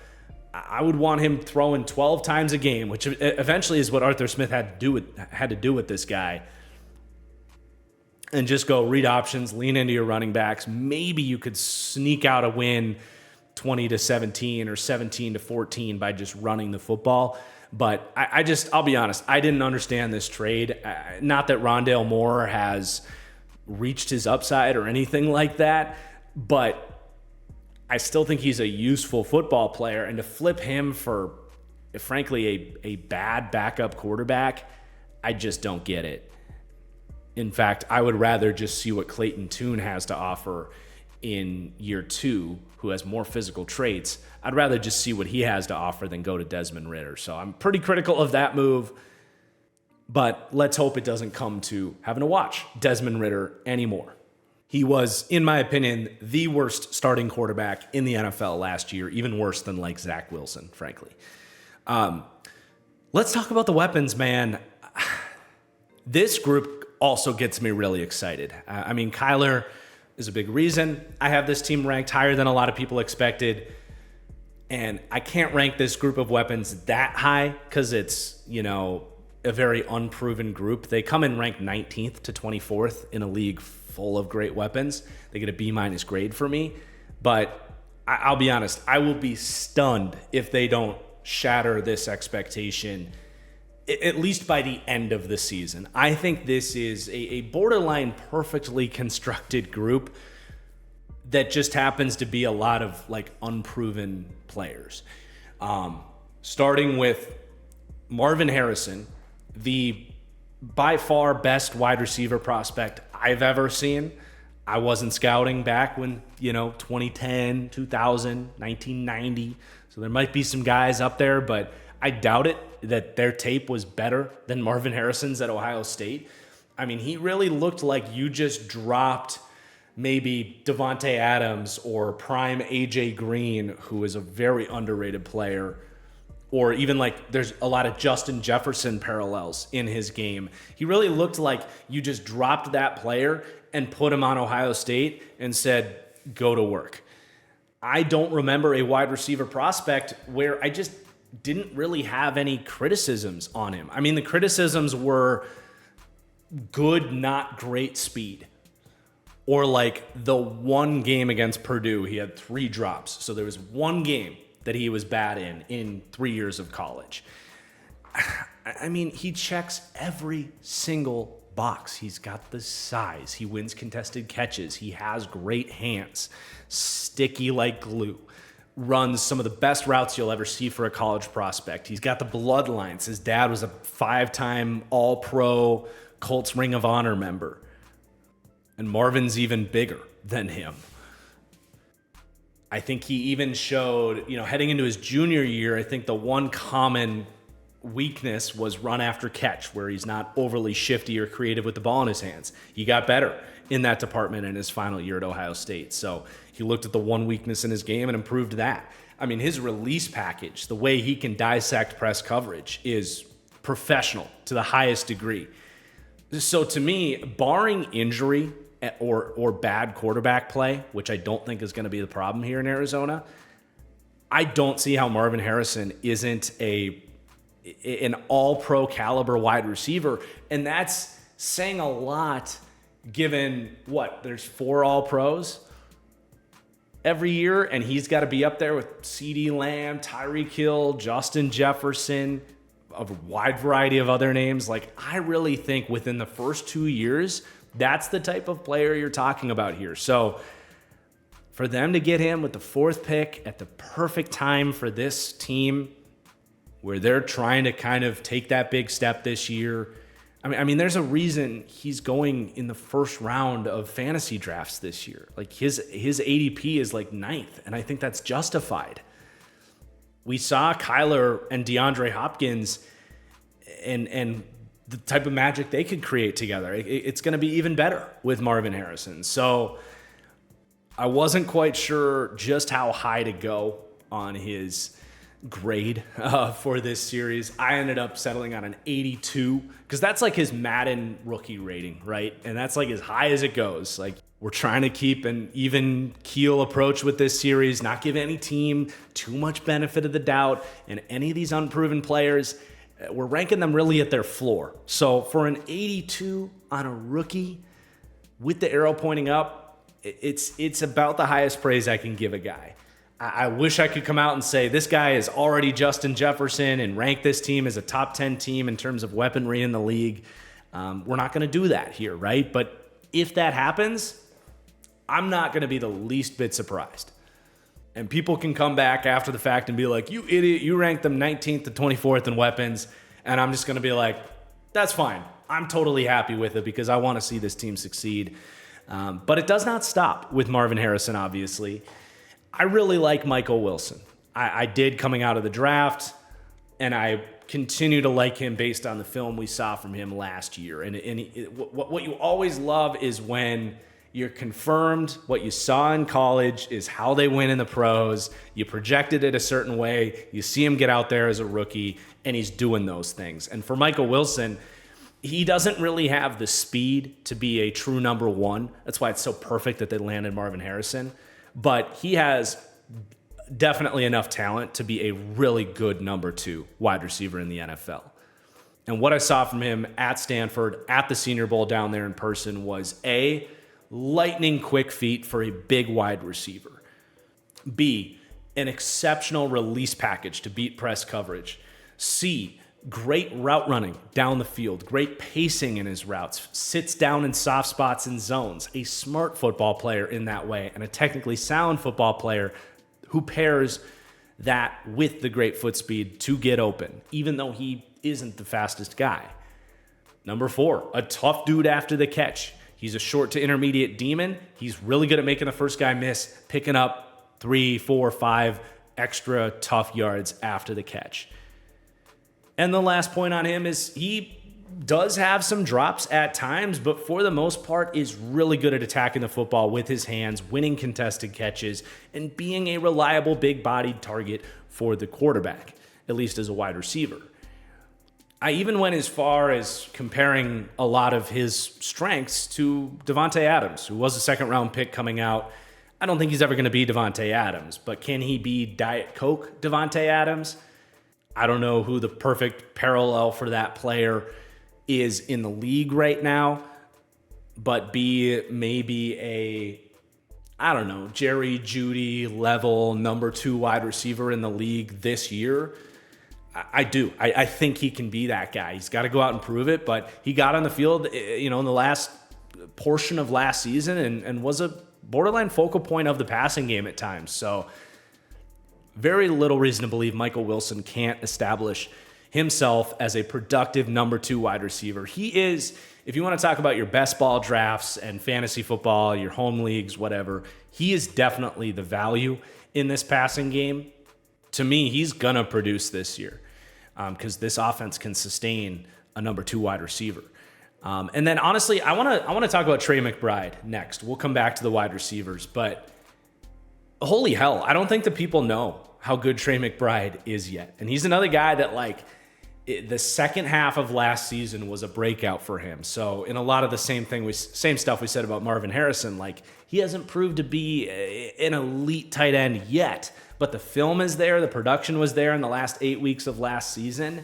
I would want him throwing 12 times a game, which eventually is what Arthur Smith had to do with this guy. And just go read options, lean into your running backs. Maybe you could sneak out a win 20-17 or 17-14 by just running the football. But I'll be honest, I didn't understand this trade. Not that Rondale Moore has reached his upside or anything like that, but I still think he's a useful football player. And to flip him for, frankly, a bad backup quarterback, I just don't get it. In fact, I would rather just see what Clayton Tune has to offer in year 2, who has more physical traits. I'd rather just see what he has to offer than go to Desmond Ridder. So I'm pretty critical of that move, but let's hope it doesn't come to having to watch Desmond Ridder anymore. He was, in my opinion, the worst starting quarterback in the NFL last year, even worse than like Zach Wilson, frankly. Let's talk about the weapons, man. This group also gets me really excited. Kyler is a big reason I have this team ranked higher than a lot of people expected. And I can't rank this group of weapons that high because it's, a very unproven group. They come in ranked 19th to 24th in a league full of great weapons. They get a B- grade for me. But I'll be honest, I will be stunned if they don't shatter this expectation at least by the end of the season. I think this is a borderline perfectly constructed group that just happens to be a lot of unproven players. starting with Marvin Harrison, the by far best wide receiver prospect I've ever seen. I wasn't scouting back when, 2010, 2000, 1990. So there might be some guys up there, but I doubt it that their tape was better than Marvin Harrison's at Ohio State. I mean, he really looked like you just dropped maybe Devontae Adams or prime AJ Green, who is a very underrated player, or even like there's a lot of Justin Jefferson parallels in his game. He really looked like you just dropped that player and put him on Ohio State and said, go to work. I don't remember a wide receiver prospect where I just didn't really have any criticisms on him. I mean, the criticisms were good, not great speed. Or like the one game against Purdue, he had 3 drops. So there was one game that he was bad in 3 years of college. I mean, he checks every single box. He's got the size. He wins contested catches. He has great hands, sticky like glue, runs some of the best routes you'll ever see for a college prospect. He's got the bloodlines. His dad was a 5-time All-Pro Colts Ring of Honor member. And Marvin's even bigger than him. I think he even showed, heading into his junior year, I think the one common weakness was run after catch, where he's not overly shifty or creative with the ball in his hands. He got better in that department in his final year at Ohio State. So he looked at the one weakness in his game and improved that. I mean, his release package, the way he can dissect press coverage, is professional to the highest degree. So to me, barring injury or bad quarterback play, which I don't think is going to be the problem here in Arizona, I don't see how Marvin Harrison isn't an all-pro caliber wide receiver. And that's saying a lot given there's 4 all-pros every year, and he's got to be up there with CeeDee Lamb, Tyreek Hill, Justin Jefferson, a wide variety of other names. Like, I really think within the first 2 years, that's the type of player you're talking about here. So for them to get him with the 4th pick at the perfect time for this team, where they're trying to kind of take that big step this year. I mean, there's a reason he's going in the first round of fantasy drafts this year. Like his ADP is like 9th, and I think that's justified. We saw Kyler and DeAndre Hopkins and the type of magic they could create together. It's going to be even better with Marvin Harrison. So I wasn't quite sure just how high to go on his grade for this series. I ended up settling on an 82 because that's like his Madden rookie rating, right? And that's like as high as it goes. Like, we're trying to keep an even keel approach with this series, not give any team too much benefit of the doubt, and any of these unproven players, we're ranking them really at their floor. So for an 82 on a rookie with the arrow pointing up, it's about the highest praise I can give a guy. I wish I could come out and say this guy is already Justin Jefferson and rank this team as a top 10 team in terms of weaponry in the league. We're not going to do that here, right? But if that happens, I'm not going to be the least bit surprised. And people can come back after the fact and be like, you idiot, you ranked them 19th to 24th in weapons. And I'm just going to be like, that's fine. I'm totally happy with it because I want to see this team succeed. But it does not stop with Marvin Harrison, obviously. I really like Michael Wilson. I did coming out of the draft, and I continue to like him based on the film we saw from him last year. And what you always love is when you're confirmed what you saw in college is how they win in the pros. You projected it a certain way. You see him get out there as a rookie, and he's doing those things. And for Michael Wilson, he doesn't really have the speed to be a true number 1. That's why it's so perfect that they landed Marvin Harrison. But he has definitely enough talent to be a really good number 2 wide receiver in the NFL. And what I saw from him at Stanford, at the Senior Bowl down there in person, was A, lightning quick feet for a big wide receiver. B, an exceptional release package to beat press coverage. C, great route running down the field, great pacing in his routes, sits down in soft spots and zones, a smart football player in that way, and a technically sound football player who pairs that with the great foot speed to get open, even though he isn't the fastest guy. Number 4, a tough dude after the catch. He's a short to intermediate demon. He's really good at making the first guy miss, picking up 3, 4, 5 extra tough yards after the catch. And the last point on him is he does have some drops at times, but for the most part is really good at attacking the football with his hands, winning contested catches, and being a reliable big-bodied target for the quarterback, at least as a wide receiver. I even went as far as comparing a lot of his strengths to Davante Adams, who was a second-round pick coming out. I don't think he's ever going to be Davante Adams, but can he be Diet Coke Davante Adams? I don't know who the perfect parallel for that player is in the league right now, but be maybe a, I don't know, Jerry Jeudy level number 2 wide receiver in the league this year. I do. I think he can be that guy. He's got to go out and prove it, but he got on the field, in the last portion of last season and was a borderline focal point of the passing game at times. So very little reason to believe Michael Wilson can't establish himself as a productive number 2 wide receiver. He is, if you want to talk about your best ball drafts and fantasy football, your home leagues, whatever, he is definitely the value in this passing game. To me, he's going to produce this year because this offense can sustain a number 2 wide receiver. And then honestly, I want to talk about Trey McBride next. We'll come back to the wide receivers, but holy hell, I don't think the people know how good Trey McBride is yet. And he's another guy that the second half of last season was a breakout for him. So in a lot of the same stuff we said about Marvin Harrison, he hasn't proved to be an elite tight end yet, but the film is there. The production was there in the last 8 weeks of last season.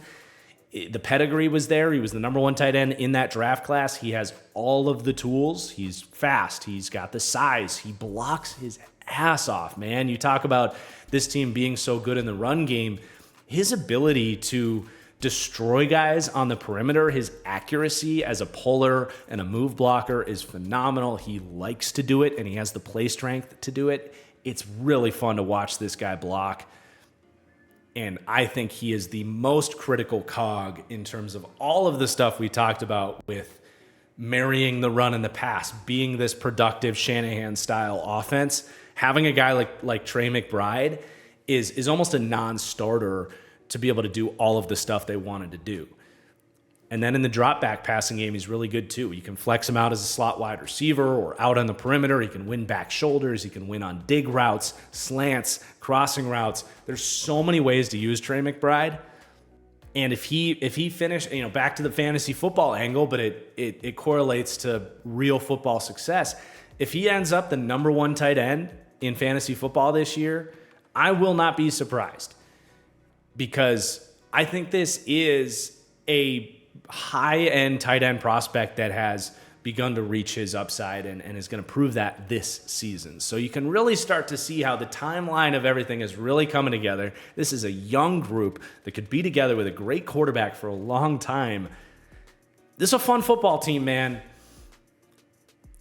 The pedigree was there. He was the number 1 tight end in that draft class. He has all of the tools. He's fast. He's got the size. He blocks his ass off, man. You talk about this team being so good in the run game. His ability to destroy guys on the perimeter, his accuracy as a puller and a move blocker is phenomenal. He likes to do it, and he has the play strength to do it. It's really fun to watch this guy block. And I think he is the most critical cog in terms of all of the stuff we talked about with marrying the run and the pass, being this productive Shanahan-style offense. Having a guy like Trey McBride is almost a non-starter to be able to do all of the stuff they wanted to do. And then in the drop back passing game, he's really good too. You can flex him out as a slot wide receiver or out on the perimeter. He can win back shoulders. He can win on dig routes, slants, crossing routes. There's so many ways to use Trey McBride. And if he finished, back to the fantasy football angle, but it correlates to real football success. If he ends up the number 1 tight end in fantasy football this year, I will not be surprised, because I think this is a high-end tight end prospect that has begun to reach his upside and is going to prove that this season. So you can really start to see how the timeline of everything is really coming together. This is a young group that could be together with a great quarterback for a long time. This is a fun football team, man.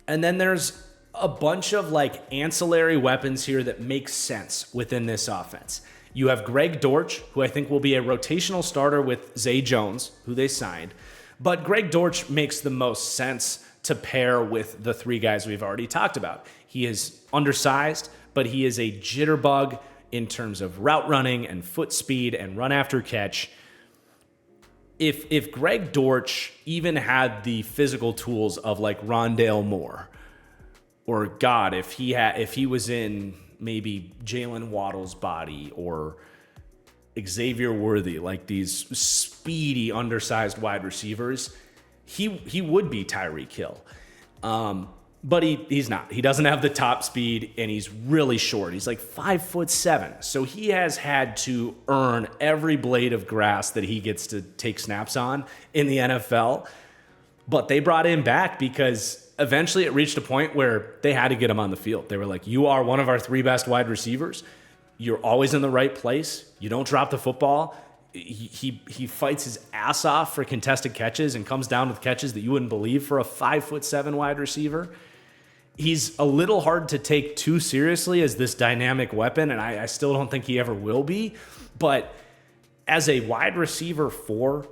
And then there's a bunch of ancillary weapons here that make sense within this offense. You have Greg Dortch, who I think will be a rotational starter with Zay Jones, who they signed. But Greg Dortch makes the most sense to pair with the 3 guys we've already talked about. He is undersized, but he is a jitterbug in terms of route running and foot speed and run after catch. If Greg Dortch even had the physical tools of Rondale Moore, or God, if he was in maybe Jalen Waddle's body or Xavier Worthy, these speedy, undersized wide receivers, he would be Tyreek Hill. But he's not. He doesn't have the top speed, and he's really short. He's 5'7". So he has had to earn every blade of grass that he gets to take snaps on in the NFL. But they brought him back because eventually it reached a point where they had to get him on the field. They were like, you are one of our 3 best wide receivers. You're always in the right place. You don't drop the football. He fights his ass off for contested catches and comes down with catches that you wouldn't believe for a 5'7" wide receiver. He's a little hard to take too seriously as this dynamic weapon, and I still don't think he ever will be. But as a wide receiver 4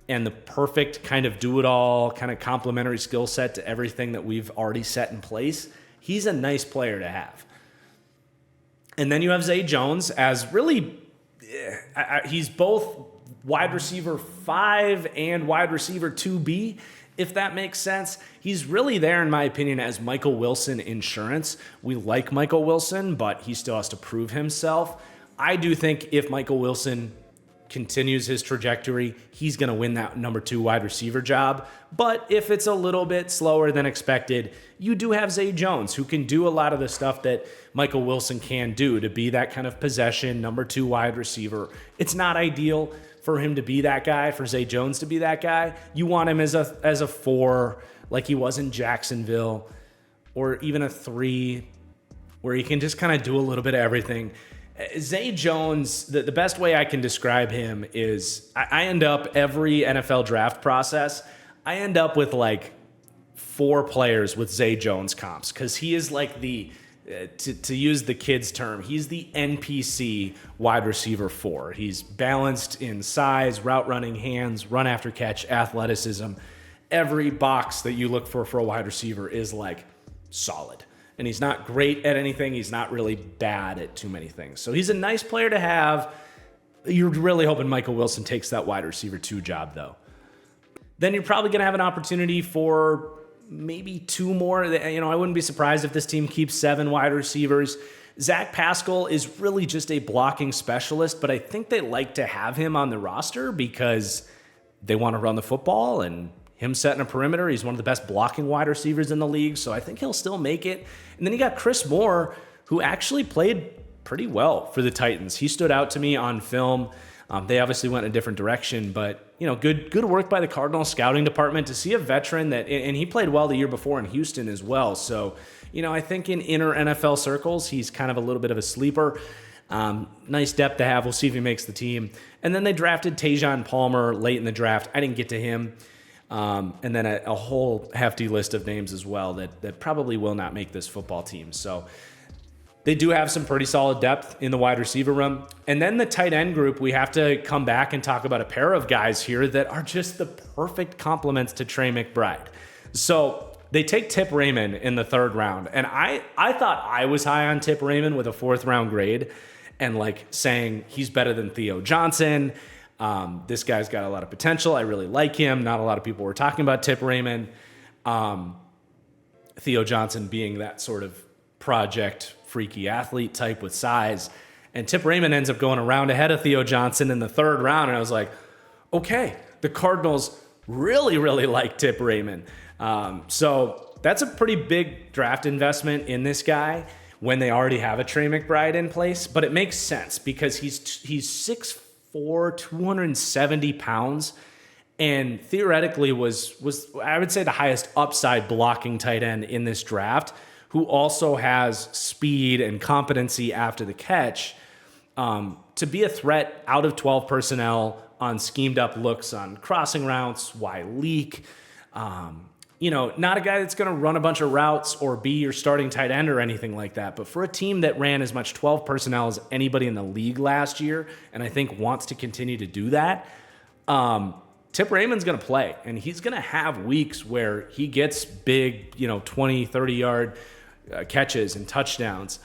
and the perfect kind of do-it-all, kind of complementary skill set to everything that we've already set in place, he's a nice player to have. And then you have Zay Jones as really, he's both wide receiver 5 and wide receiver 2B, if that makes sense. He's really there, in my opinion, as Michael Wilson insurance. We like Michael Wilson, but he still has to prove himself. I do think if Michael Wilson continues his trajectory, he's going to win that number 2 wide receiver job. But if it's a little bit slower than expected, you do have Zay Jones, who can do a lot of the stuff that Michael Wilson can do to be that kind of possession number 2 wide receiver. It's not ideal for him to be that guy, for Zay Jones to be that guy. You want him as a 4, like he was in Jacksonville, or even a 3, where he can just kind of do a little bit of everything. Zay Jones, the best way I can describe him is I end up every NFL draft process, I end up with like 4 players with Zay Jones comps, because he is like the, to use the kids' term, he's the NPC wide receiver 4. He's balanced in size, route running, hands, run after catch, athleticism. Every box that you look for a wide receiver is like solid. And he's not great at anything. He's not really bad at too many things. So he's a nice player to have. You're really hoping Michael Wilson takes that wide receiver 2 job, though. Then you're probably going to have an opportunity for maybe 2 more. You know, I wouldn't be surprised if this team keeps 7 wide receivers. Zach Pascal is really just a blocking specialist, but I think they like to have him on the roster because they want to run the football, and him setting a perimeter, he's one of the best blocking wide receivers in the league, so I think he'll still make it. And then you got Chris Moore, who actually played pretty well for the Titans. He stood out to me on film. They obviously went in a different direction, but you know, good work by the Cardinals scouting department to see a veteran that, and he played well the year before in Houston as well. So, you know, I think in inner NFL circles, he's kind of a little bit of a sleeper. Nice depth to have. We'll see if he makes the team. And then they drafted Tajon Palmer late in the draft. I didn't get to him. And then a whole hefty list of names as well that probably will not make this football team. So they do have some pretty solid depth in the wide receiver room. And then the tight end group, we have to come back and talk about a pair of guys here that are just the perfect complements to Trey McBride. So they take Tip Raymond in the 3rd round. And I thought I was high on Tip Raymond with a 4th round grade and like saying he's better than Theo Johnson. This guy's got a lot of potential. I really like him. Not a lot of people were talking about Tip Raymond. Theo Johnson being that sort of project freaky athlete type with size. And Tip Raymond ends up going around ahead of Theo Johnson in the 3rd round. And I was like, okay, the Cardinals really, really like Tip Raymond. So that's a pretty big draft investment in this guy when they already have a Trey McBride in place. But it makes sense because he's 6'4", 270 pounds, and theoretically was I would say the highest upside blocking tight end in this draft, who also has speed and competency after the catch to be a threat out of 12 personnel on schemed up looks on crossing routes, leak. You know, not a guy that's going to run a bunch of routes or be your starting tight end or anything like that. But for a team that ran as much 12 personnel as anybody in the league last year, and I think wants to continue to do that, Tip Raymond's going to play. And he's going to have weeks where he gets big, 20, 30-yard catches and touchdowns.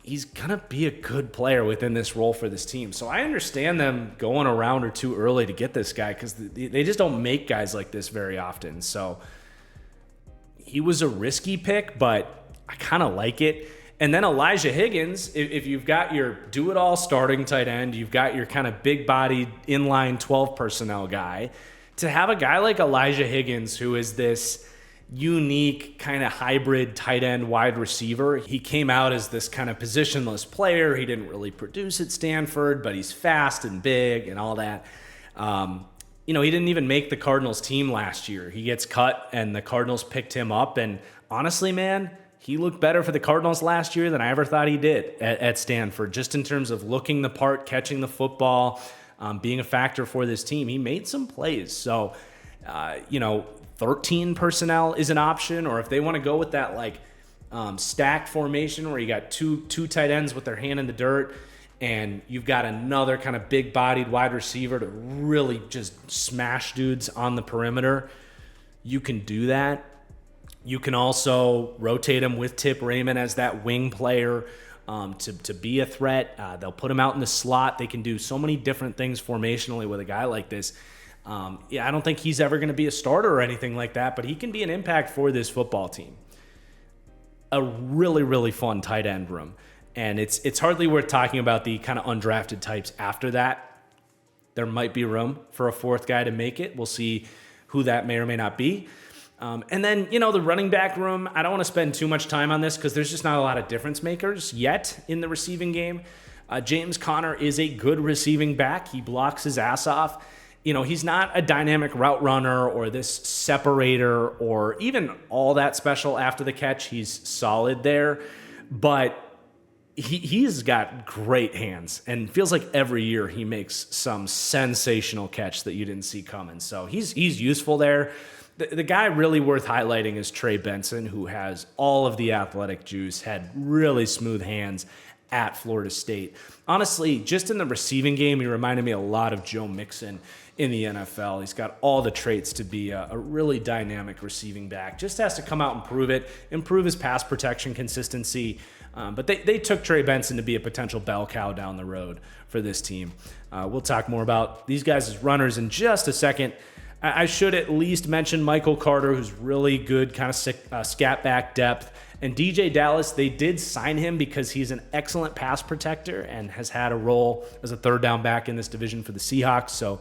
He's going to be a good player within this role for this team. So I understand them going a round or 2 early to get this guy because they just don't make guys like this very often. So he was a risky pick, but I kind of like it. And then Elijah Higgins, if you've got your do-it-all starting tight end, you've got your kind of big-bodied inline 12 personnel guy, to have a guy like Elijah Higgins who is this unique kind of hybrid tight end wide receiver. He came out as this kind of positionless player. He didn't really produce at Stanford, but he's fast and big and all that. He didn't even make the Cardinals team last year. He gets cut and the Cardinals picked him up. And honestly, man, he looked better for the Cardinals last year than I ever thought he did at Stanford, just in terms of looking the part, catching the football, being a factor for this team. He made some plays. So, 13 personnel is an option, or if they want to go with that like stacked formation where you got two tight ends with their hand in the dirt and you've got another kind of big-bodied wide receiver to really just smash dudes on the perimeter, you can do that. You can also rotate him with Tip Raymond as that wing player to be a threat. They'll put him out in the slot. They can do so many different things formationally with a guy like this. I don't think he's ever going to be a starter or anything like that, but he can be an impact for this football team. A really, really fun tight end room. And it's hardly worth talking about the kind of undrafted types after that. There might be room for a fourth guy to make it. We'll see who that may or may not be. And then, the running back room, I don't want to spend too much time on this because there's just not a lot of difference makers yet in the receiving game. James Conner is a good receiving back. He blocks his ass off. He's not a dynamic route runner or this separator or even all that special after the catch. He's solid there, but he's got great hands and feels like every year he makes some sensational catch that you didn't see coming. So he's useful there. The guy really worth highlighting is Trey Benson, who has all of the athletic juice, had really smooth hands at Florida State. Honestly, just in the receiving game, he reminded me a lot of Joe Mixon in the NFL. He's got all the traits to be a really dynamic receiving back. Just has to come out and prove it, improve his pass protection consistency. But they took Trey Benson to be a potential bell cow down the road for this team. We'll talk more about these guys as runners in just a second. I should at least mention Michael Carter, who's really good kind of scat back depth. And DJ Dallas, they did sign him because he's an excellent pass protector and has had a role as a third down back in this division for the Seahawks. So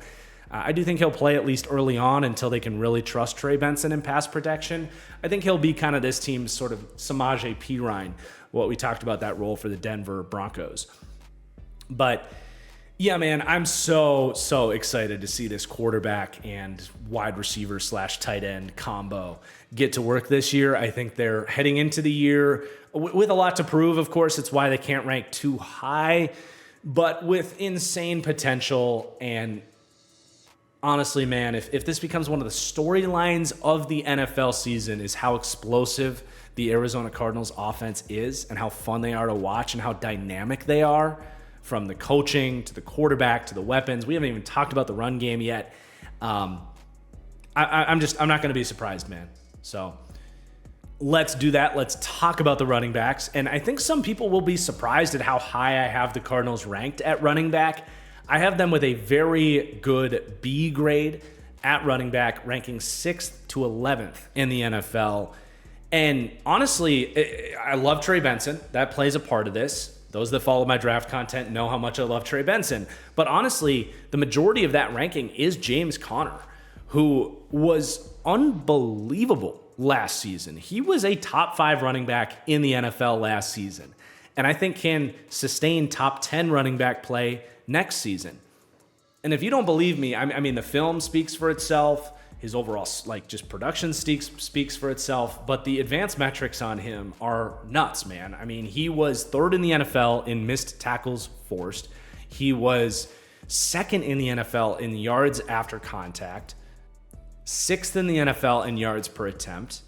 I do think he'll play at least early on until they can really trust Trey Benson in pass protection. I think he'll be kind of this team's sort of Samaje Perine, what we talked about that role for the Denver Broncos. But yeah, man, I'm so excited to see this quarterback and wide receiver / tight end combo get to work this year. I think they're heading into the year with a lot to prove. Of course, it's why they can't rank too high, but with insane potential. And honestly, man, if this becomes one of the storylines of the NFL season is how explosive the Arizona Cardinals offense is and how fun they are to watch and how dynamic they are, from the coaching to the quarterback to the weapons. We haven't even talked about the run game yet. I'm not going to be surprised, man. So let's do that. Let's talk about the running backs. And I think some people will be surprised at how high I have the Cardinals ranked at running back. I have them with a very good B grade at running back, ranking 6th to 11th in the NFL. And honestly, I love Trey Benson. That plays a part of this. Those that follow my draft content know how much I love Trey Benson. But honestly, the majority of that ranking is James Conner, who was unbelievable last season. He was a top 5 running back in the NFL last season, and I think can sustain top 10 running back play next season. And if you don't believe me, I mean, the film speaks for itself. His overall, just production speaks for itself, but the advanced metrics on him are nuts, man. I mean, he was 3rd in the NFL in missed tackles forced. He was 2nd in the NFL in yards after contact, 6th in the NFL in yards per attempt,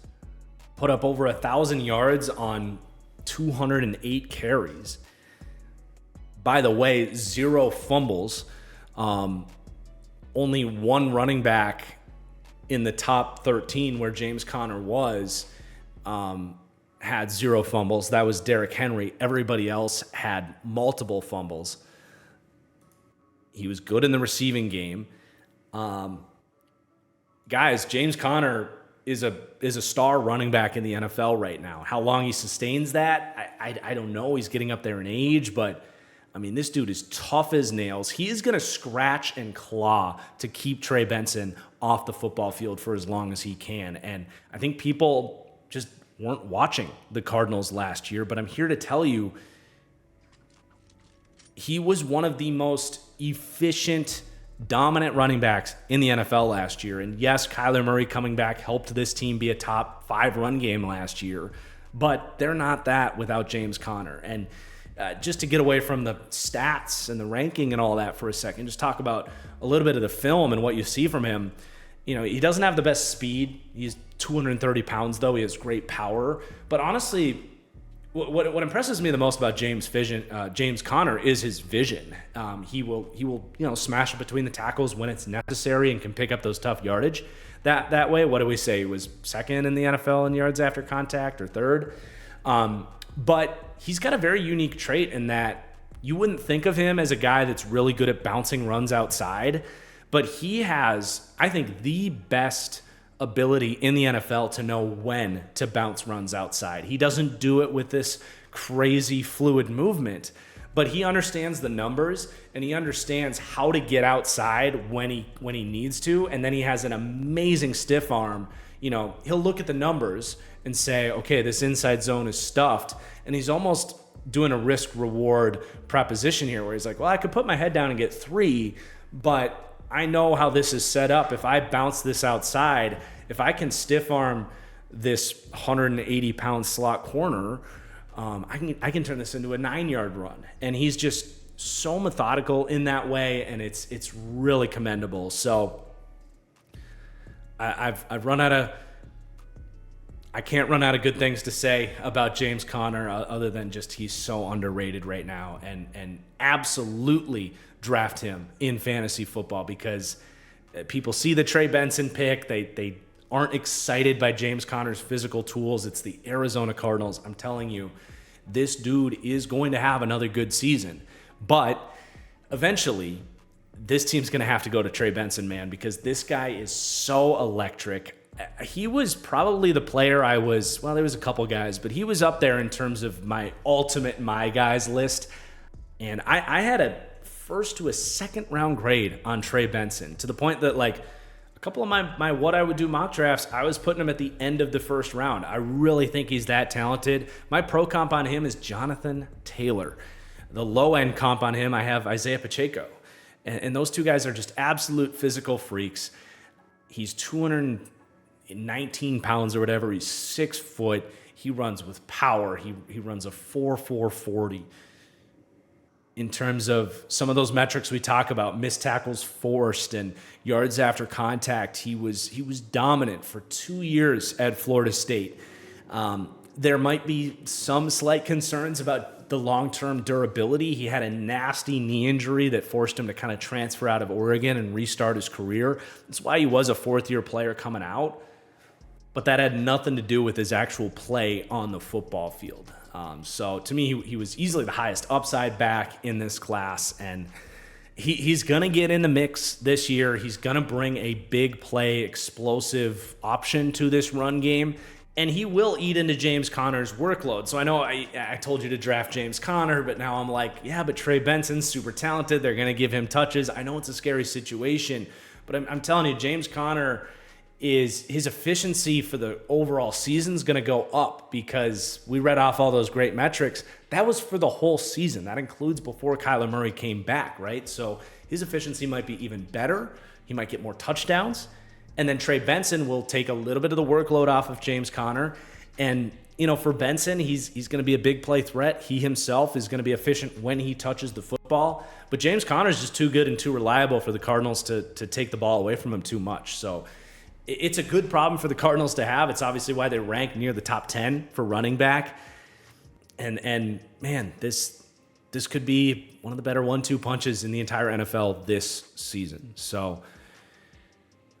put up over 1,000 yards on 208 carries. By the way, 0 fumbles. Only one running back in the top 13 where James Conner was had 0 fumbles. That was Derrick Henry. Everybody else had multiple fumbles. He was good in the receiving game. Guys, James Conner is a star running back in the NFL right now. How long he sustains that, I don't know. He's getting up there in age, but I mean, this dude is tough as nails. He is going to scratch and claw to keep Trey Benson off the football field for as long as he can. And I think people just weren't watching the Cardinals last year, but I'm here to tell you, he was one of the most efficient, dominant running backs in the NFL last year. And yes, Kyler Murray coming back helped this team be a top 5 run game last year, but they're not that without James Conner. And just to get away from the stats and the ranking and all that for a second, just talk about a little bit of the film and what you see from him. he doesn't have the best speed. He's 230 pounds, though. He has great power. But honestly, what impresses me the most about James Conner is his vision. He will smash it between the tackles when it's necessary and can pick up those tough yardage. That way, what do we say? He was second in the NFL in yards after contact or third. But he's got a very unique trait in that you wouldn't think of him as a guy that's really good at bouncing runs outside. But he has, I think, the best ability in the NFL to know when to bounce runs outside. He doesn't do it with this crazy fluid movement, but he understands the numbers and he understands how to get outside when he needs to. And then he has an amazing stiff arm. He'll look at the numbers and say, okay, this inside zone is stuffed. And he's almost doing a risk reward proposition here where he's like, well, I could put my head down and get 3, but I know how this is set up. If I bounce this outside, if I can stiff arm this 180-pound slot corner, I can turn this into a 9-yard run. And he's just so methodical in that way, and it's really commendable. So I can't run out of good things to say about James Conner other than just he's so underrated right now, and absolutely draft him in fantasy football because people see the Trey Benson pick. They aren't excited by James Conner's physical tools. It's the Arizona Cardinals. I'm telling you, this dude is going to have another good season. But eventually, this team's going to have to go to Trey Benson, man, because this guy is so electric. He was probably the player there was a couple guys, but he was up there in terms of my ultimate my guys list. And I had a first to a second round grade on Trey Benson to the point that like a couple of my what I would do mock drafts, I was putting him at the end of the first round. I really think he's that talented. My pro comp on him is Jonathan Taylor. The low end comp on him, I have Isaiah Pacheco. And those two guys are just absolute physical freaks. He's 219 pounds or whatever. He's 6 foot. He runs with power. He runs a 4.4 40. In terms of some of those metrics we talk about, missed tackles forced and yards after contact, he was dominant for 2 years at Florida State. There might be some slight concerns about the long-term durability. He had a nasty knee injury that forced him to kind of transfer out of Oregon and restart his career. That's why he was a fourth-year player coming out. But that had nothing to do with his actual play on the football field. So to me, he was easily the highest upside back in this class, and he's going to get in the mix this year. He's going to bring a big play, explosive option to this run game, and he will eat into James Conner's workload. So I know I told you to draft James Conner, but now I'm like, yeah, but Trey Benson's super talented. They're going to give him touches. I know it's a scary situation, but I'm telling you, James Conner is his efficiency for the overall season is going to go up because we read off all those great metrics. That was for the whole season. That includes before Kyler Murray came back, right? So his efficiency might be even better. He might get more touchdowns. And then Trey Benson will take a little bit of the workload off of James Conner. And, for Benson, he's going to be a big play threat. He himself is going to be efficient when he touches the football. But James Conner is just too good and too reliable for the Cardinals to take the ball away from him too much. So it's a good problem for the Cardinals to have. It's obviously why they rank near the top 10 for running back. And man, this could be one of the better 1-2 punches in the entire NFL this season. So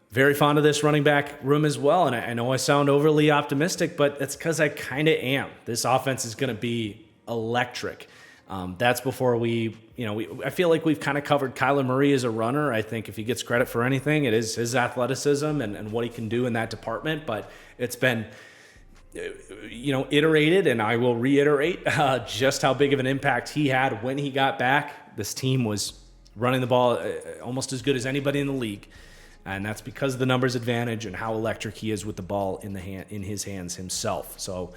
very fond of this running back room as well. And I know I sound overly optimistic, but that's because I kind of am. This offense is going to be electric. That's before I feel like we've kind of covered Kyler Murray as a runner. I think if he gets credit for anything, it is his athleticism and what he can do in that department. But it's been, iterated, and I will reiterate just how big of an impact he had when he got back. This team was running the ball almost as good as anybody in the league. And that's because of the numbers advantage and how electric he is with the ball in his hands himself. So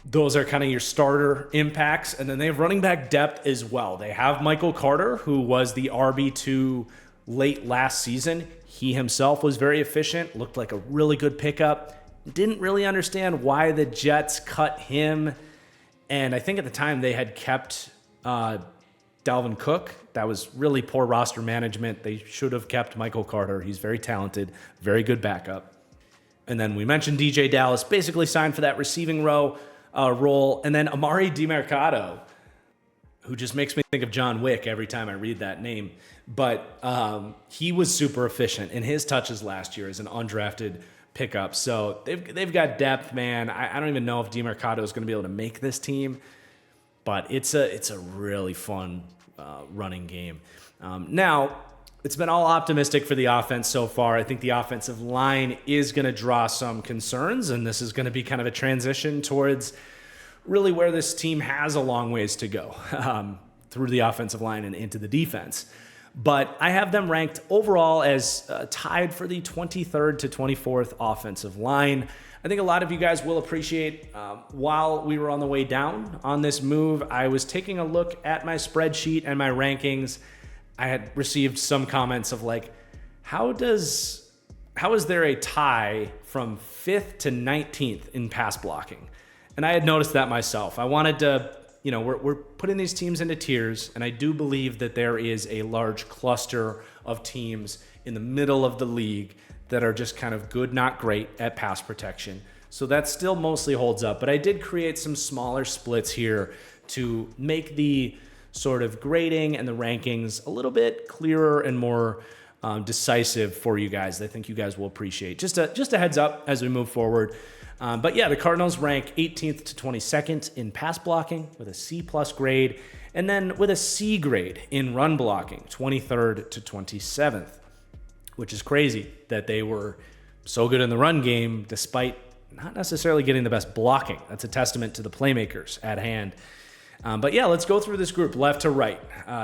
those are kind of your starter impacts. And then they have running back depth as well. They have Michael Carter, who was the RB2 late last season. He himself was very efficient, looked like a really good pickup. Didn't really understand why the Jets cut him. And I think at the time they had kept Dalvin Cook. That was really poor roster management. They should have kept Michael Carter. He's very talented, very good backup. And then we mentioned DJ Dallas, basically signed for that receiving role. And then Amari DiMercato, who just makes me think of John Wick every time I read that name. But he was super efficient in his touches last year as an undrafted pickup. So they've got depth, man. I don't even know if DiMercato is going to be able to make this team, but it's a really fun running game. Now, it's been all optimistic for the offense so far. I think the offensive line is going to draw some concerns, and this is going to be kind of a transition towards really where this team has a long ways to go through the offensive line and into the defense. But I have them ranked overall as tied for the 23rd to 24th offensive line. I think a lot of you guys will appreciate while we were on the way down on this move, I was taking a look at my spreadsheet and my rankings. I had received some comments of like, how is there a tie from 5th to 19th in pass blocking? And I had noticed that myself. I wanted to, we're putting these teams into tiers, and I do believe that there is a large cluster of teams in the middle of the league that are just kind of good, not great at pass protection. So that still mostly holds up, but I did create some smaller splits here to make the sort of grading and the rankings a little bit clearer and more decisive for you guys. I think you guys will appreciate. Just a heads up as we move forward. But yeah, the Cardinals rank 18th to 22nd in pass blocking with a C+ grade, and then with a C grade in run blocking, 23rd to 27th, which is crazy that they were so good in the run game despite not necessarily getting the best blocking. That's a testament to the playmakers at hand. But yeah, let's go through this group left to right.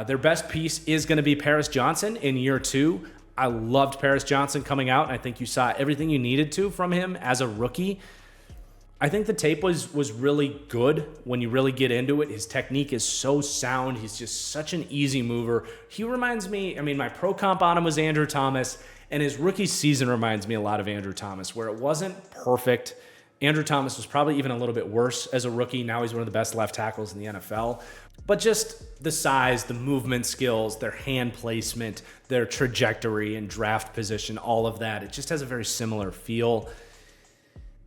Their best piece is going to be Paris Johnson in year 2. I loved Paris Johnson coming out, and I think you saw everything you needed to from him as a rookie. I think the tape was really good when you really get into it. His technique is so sound. He's just such an easy mover. He reminds me, my pro comp on him was Andrew Thomas, and his rookie season reminds me a lot of Andrew Thomas, where it wasn't perfect. Andrew Thomas was probably even a little bit worse as a rookie. Now he's one of the best left tackles in the NFL. But just the size, the movement skills, their hand placement, their trajectory and draft position, all of that, it just has a very similar feel.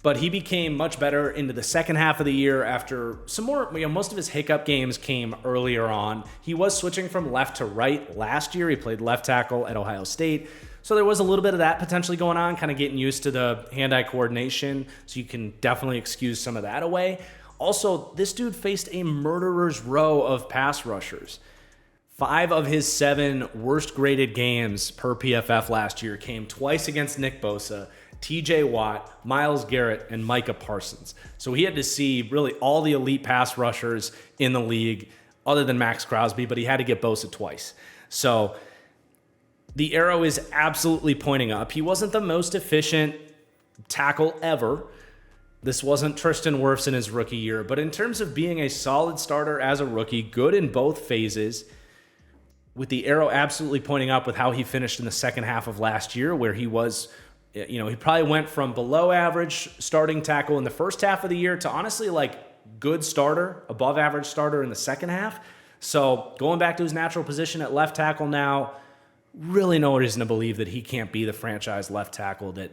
But he became much better into the second half of the year after some more, most of his hiccup games came earlier on. He was switching from left to right last year. He played left tackle at Ohio State. So there was a little bit of that potentially going on, kind of getting used to the hand-eye coordination. So you can definitely excuse some of that away. Also, this dude faced a murderer's row of pass rushers. 5 of his 7 worst graded games per PFF last year came twice against Nick Bosa, TJ Watt, Myles Garrett, and Micah Parsons. So he had to see really all the elite pass rushers in the league other than Max Crosby, but he had to get Bosa twice. So the arrow is absolutely pointing up. He wasn't the most efficient tackle ever. This wasn't Tristan Wirfs in his rookie year, but in terms of being a solid starter as a rookie, good in both phases, with the arrow absolutely pointing up with how he finished in the second half of last year, where he was, he probably went from below average starting tackle in the first half of the year to honestly like good starter, above average starter in the second half. So going back to his natural position at left tackle now, really no reason to believe that he can't be the franchise left tackle that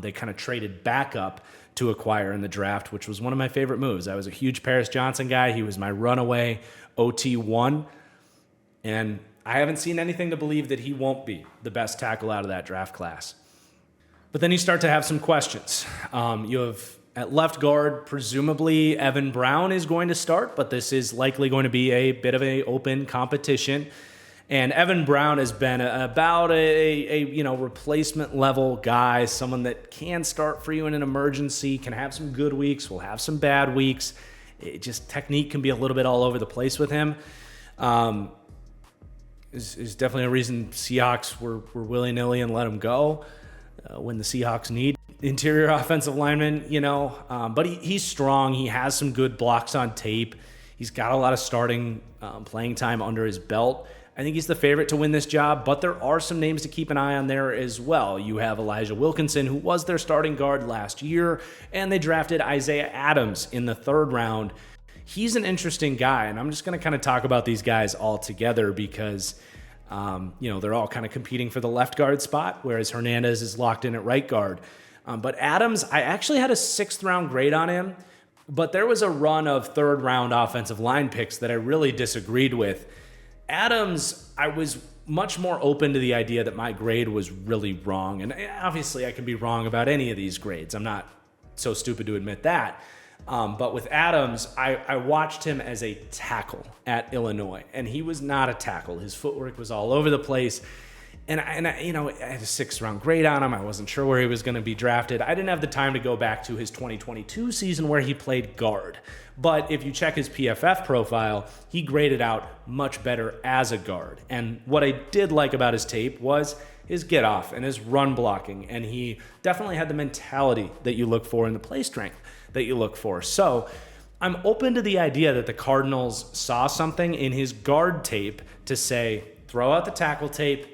they kind of traded back up to acquire in the draft, which was one of my favorite moves. I was a huge Paris Johnson guy. He was my runaway OT1, and I haven't seen anything to believe that he won't be the best tackle out of that draft class. But then you start to have some questions. You have at left guard, presumably Evan Brown is going to start, but this is likely going to be a bit of an open competition. And Evan Brown has been about a replacement level guy, someone that can start for you in an emergency, can have some good weeks, will have some bad weeks. It just technique can be a little bit all over the place with him. Is definitely a reason Seahawks were willy-nilly and let him go when the Seahawks need interior offensive linemen, But he's strong. He has some good blocks on tape. He's got a lot of starting playing time under his belt. I think he's the favorite to win this job, but there are some names to keep an eye on there as well. You have Elijah Wilkinson, who was their starting guard last year, and they drafted Isaiah Adams in the 3rd round. he's an interesting guy, and I'm just going to kind of talk about these guys all together because, they're all kind of competing for the left guard spot, whereas Hernandez is locked in at right guard. But Adams, I actually had a 6th-round grade on him, but there was a run of 3rd-round offensive line picks that I really disagreed with. Adams, I was much more open to the idea that my grade was really wrong. And obviously I can be wrong about any of these grades. I'm not so stupid to admit that. But with Adams, I watched him as a tackle at Illinois, and he was not a tackle. His footwork was all over the place. And I had a 6th-round grade on him. I wasn't sure where he was going to be drafted. I didn't have the time to go back to his 2022 season where he played guard. But if you check his PFF profile, he graded out much better as a guard. And what I did like about his tape was his get off and his run blocking. And he definitely had the mentality that you look for and the play strength that you look for. So I'm open to the idea that the Cardinals saw something in his guard tape to say, throw out the tackle tape,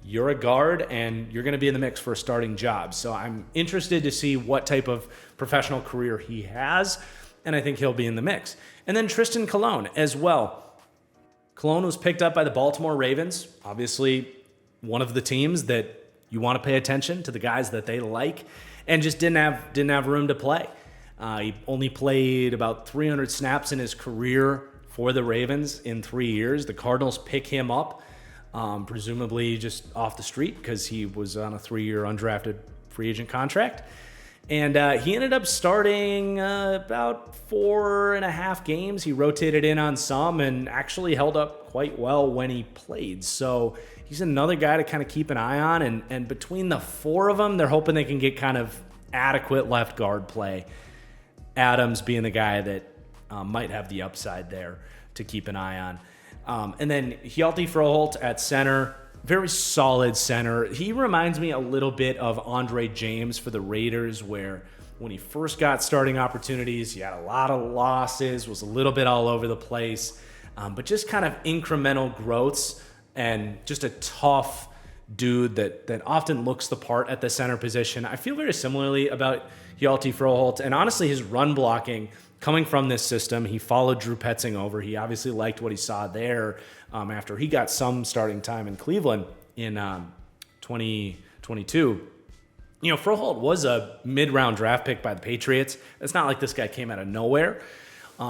you're a guard, and you're going to be in the mix for a starting job. So I'm interested to see what type of professional career he has, and I think he'll be in the mix. And then Tristan Colon as well. Colon was picked up by the Baltimore Ravens, obviously one of the teams that you want to pay attention to the guys that they like, and just didn't have room to play. He only played about 300 snaps in his career for the Ravens in 3 years. The Cardinals pick him up, presumably just off the street because he was on a 3-year undrafted free agent contract. And he ended up starting about 4.5 games. He rotated in on some and actually held up quite well when he played. So he's another guy to kind of keep an eye on. And between the 4 of them, they're hoping they can get kind of adequate left guard play. Adams being the guy that might have the upside there to keep an eye on. And then Hjalti Froholt at center, very solid center. He reminds me a little bit of Andre James for the Raiders, where when he first got starting opportunities, he had a lot of losses, was a little bit all over the place, but just kind of incremental growths and just a tough dude that often looks the part at the center position. I feel very similarly about Hjalti Froholt, and honestly his run blocking coming from this system. He followed Drew Petzing over. He obviously liked what he saw there after he got some starting time in Cleveland in 2022. Froholt was a mid-round draft pick by the Patriots. It's not like this guy came out of nowhere.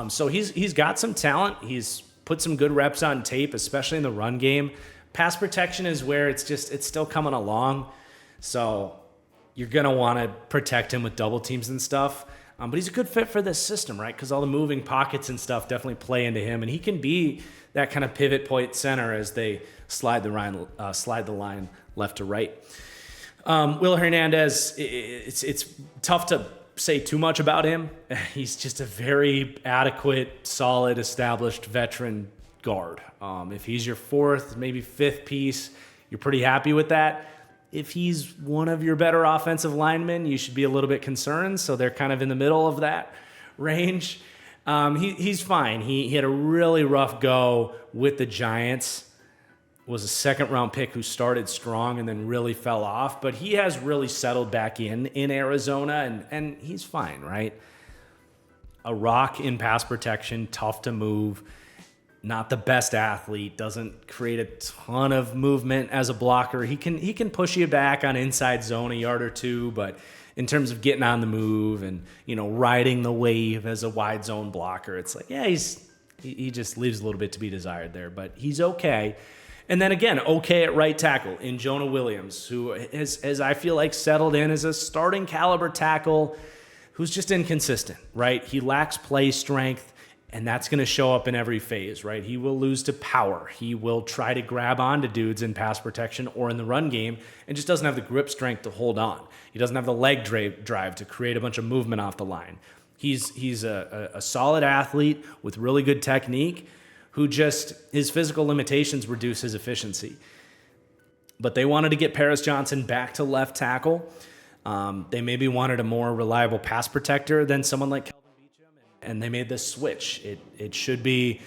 So he's got some talent. He's put some good reps on tape, especially in the run game. Pass protection is where it's still coming along. So you're going to want to protect him with double teams and stuff. But he's a good fit for this system, right? Because all the moving pockets and stuff definitely play into him. And he can be that kind of pivot point center as they slide the line left to right. Will Hernandez, it's tough to say too much about him. He's just a very adequate, solid, established veteran guard. If he's your 4th, maybe 5th piece, you're pretty happy with that. If he's one of your better offensive linemen, you should be a little bit concerned. So they're kind of in the middle of that range. He's fine. He had a really rough go with the Giants. Was a 2nd-round pick who started strong and then really fell off. But he has really settled back in Arizona, and he's fine, right? A rock in pass protection, tough to move. Not the best athlete, doesn't create a ton of movement as a blocker. He can push you back on inside zone a yard or two, but in terms of getting on the move and riding the wave as a wide zone blocker, it's like, yeah, he just leaves a little bit to be desired there, but he's okay. And then again, okay at right tackle in Jonah Williams, who has I feel like settled in as a starting caliber tackle who's just inconsistent, right? He lacks play strength. And that's going to show up in every phase, right? He will lose to power. He will try to grab onto dudes in pass protection or in the run game and just doesn't have the grip strength to hold on. He doesn't have the leg drive to create a bunch of movement off the line. He's a solid athlete with really good technique who just, his physical limitations reduce his efficiency. But they wanted to get Paris Johnson back to left tackle. They maybe wanted a more reliable pass protector than someone like and they made this switch. It should be,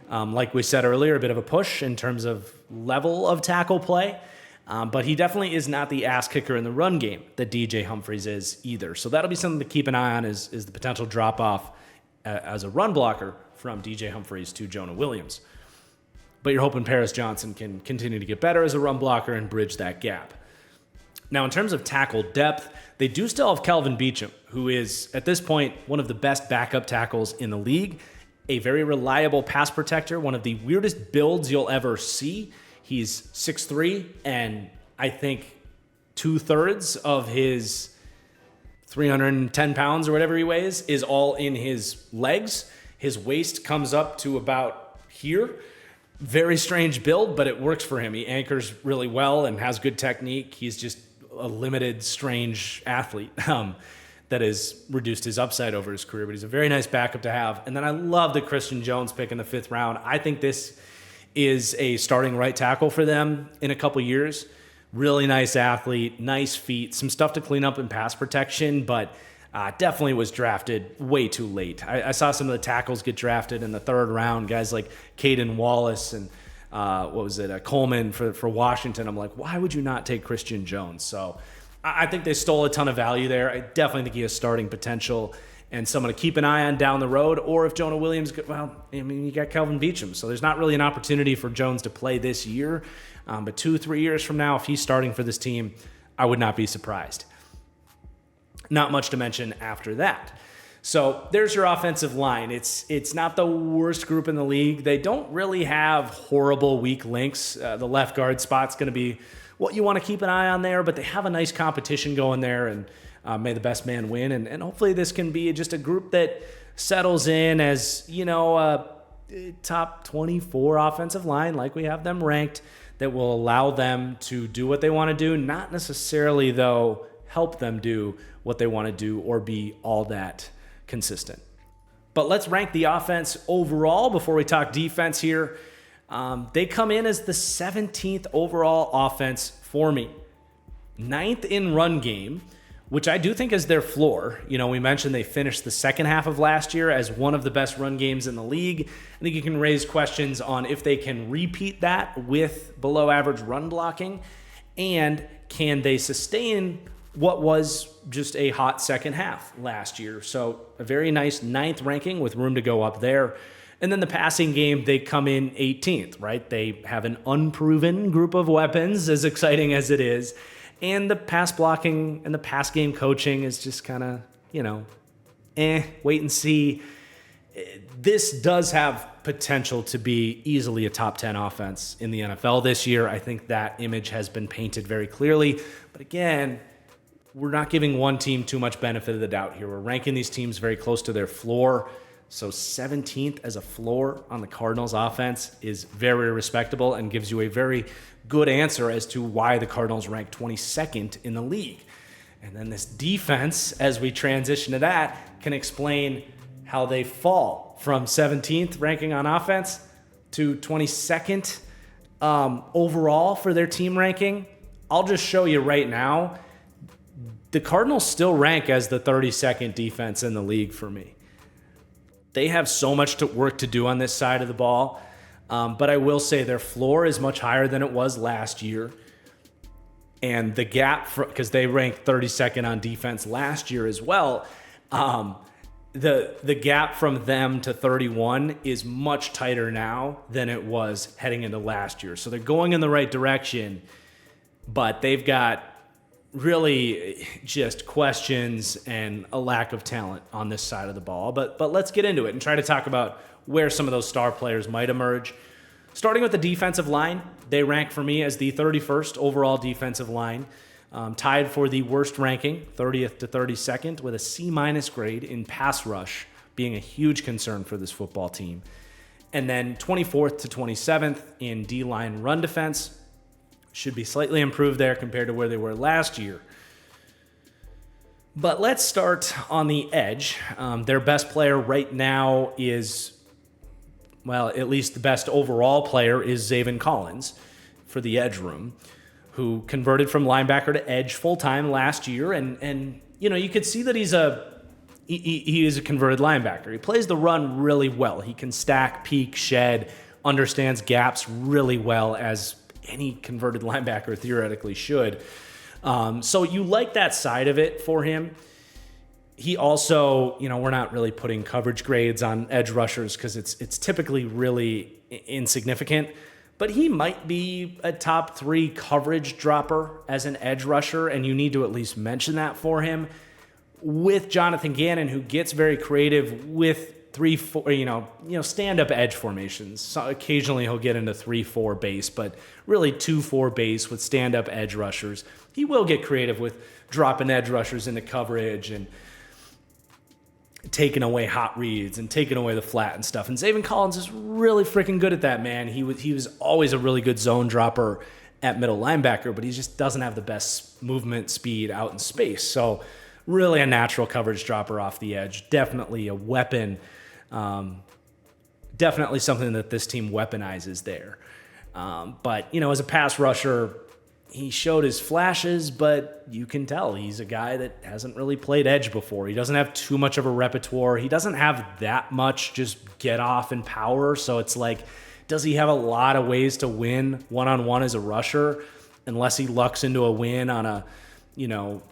like we said earlier, a bit of a push in terms of level of tackle play. But he definitely is not the ass kicker in the run game that DJ Humphries is either. So that'll be something to keep an eye on is the potential drop-off as a run blocker from DJ Humphries to Jonah Williams. But you're hoping Paris Johnson can continue to get better as a run blocker and bridge that gap. Now, in terms of tackle depth, they do still have Kelvin Beachum, who is, at this point, one of the best backup tackles in the league, a very reliable pass protector, one of the weirdest builds you'll ever see. He's 6'3", and I think 2/3 of his 310 pounds or whatever he weighs is all in his legs. His waist comes up to about here. Very strange build, but it works for him. He anchors really well and has good technique. He's just a limited, strange athlete that has reduced his upside over his career, but he's a very nice backup to have. And then I love the Christian Jones pick in the 5th round. I think this is a starting right tackle for them in a couple years. Really nice athlete, nice feet, some stuff to clean up in pass protection, but definitely was drafted way too late. I saw some of the tackles get drafted in the 3rd round, guys like Caden Wallace and Coleman for Washington. I'm like, why would you not take Christian Jones? So I think they stole a ton of value there. I definitely think he has starting potential and someone to keep an eye on down the road. Or if Jonah Williams, you got Kelvin Beachum. So there's not really an opportunity for Jones to play this year. But 2-3 years from now, if he's starting for this team, I would not be surprised. Not much to mention after that. So there's your offensive line. It's not the worst group in the league. They don't really have horrible weak links. The left guard spot's going to be what you want to keep an eye on there, but they have a nice competition going there, and may the best man win. And hopefully this can be just a group that settles in as, top 24 offensive line, like we have them ranked, that will allow them to do what they want to do, not necessarily, though, help them do what they want to do or be all that consistent. But let's rank the offense overall before we talk defense here. They come in as the 17th overall offense for me. 9th in run game, which I do think is their floor. We mentioned they finished the second half of last year as one of the best run games in the league. I think you can raise questions on if they can repeat that with below average run blocking, and can they sustain what was just a hot second half last year. So a very nice 9th ranking with room to go up there. And then the passing game, they come in 18th, right? They have an unproven group of weapons, as exciting as it is. And the pass blocking and the pass game coaching is just kind of, wait and see. This does have potential to be easily a top 10 offense in the NFL this year. I think that image has been painted very clearly. But again, we're not giving one team too much benefit of the doubt here. We're ranking these teams very close to their floor. So 17th as a floor on the Cardinals offense is very respectable and gives you a very good answer as to why the Cardinals rank 22nd in the league. And then this defense, as we transition to that, can explain how they fall from 17th ranking on offense to 22nd overall for their team ranking. I'll just show you right now. The Cardinals still rank as the 32nd defense in the league for me. They have so much work to do on this side of the ball, but I will say their floor is much higher than it was last year. And the gap, because they ranked 32nd on defense last year as well, the gap from them to 31 is much tighter now than it was heading into last year. So they're going in the right direction, but they've got really just questions and a lack of talent on this side of the ball. But let's get into it and try to talk about where some of those star players might emerge. Starting with the defensive line, they rank for me as the 31st overall defensive line, tied for the worst ranking, 30th to 32nd, with a C- grade in pass rush being a huge concern for this football team. And then 24th to 27th in D-line run defense. Should be slightly improved there compared to where they were last year. But let's start on the edge. Their best player right now is, at least the best overall player is Zaven Collins for the edge room, who converted from linebacker to edge full-time last year. And you could see that he is a converted linebacker. He plays the run really well. He can stack, peek, shed, understands gaps really well, as any converted linebacker theoretically should. So you like that side of it for him. He also, we're not really putting coverage grades on edge rushers because it's typically really insignificant, but he might be a top 3 coverage dropper as an edge rusher, and you need to at least mention that for him. With Jonathan Gannon, who gets very creative with 3-4, stand-up edge formations. So occasionally he'll get into 3-4 base, but really 2-4 base with stand-up edge rushers. He will get creative with dropping edge rushers into coverage and taking away hot reads and taking away the flat and stuff. And Zaven Collins is really freaking good at that, man. He was always a really good zone dropper at middle linebacker, but he just doesn't have the best movement speed out in space. So really a natural coverage dropper off the edge. Definitely a weapon. Definitely something that this team weaponizes there. But, as a pass rusher, he showed his flashes, but you can tell he's a guy that hasn't really played edge before. He doesn't have too much of a repertoire. He doesn't have that much just get off and power. So it's like, does he have a lot of ways to win one-on-one as a rusher unless he lucks into a win on a,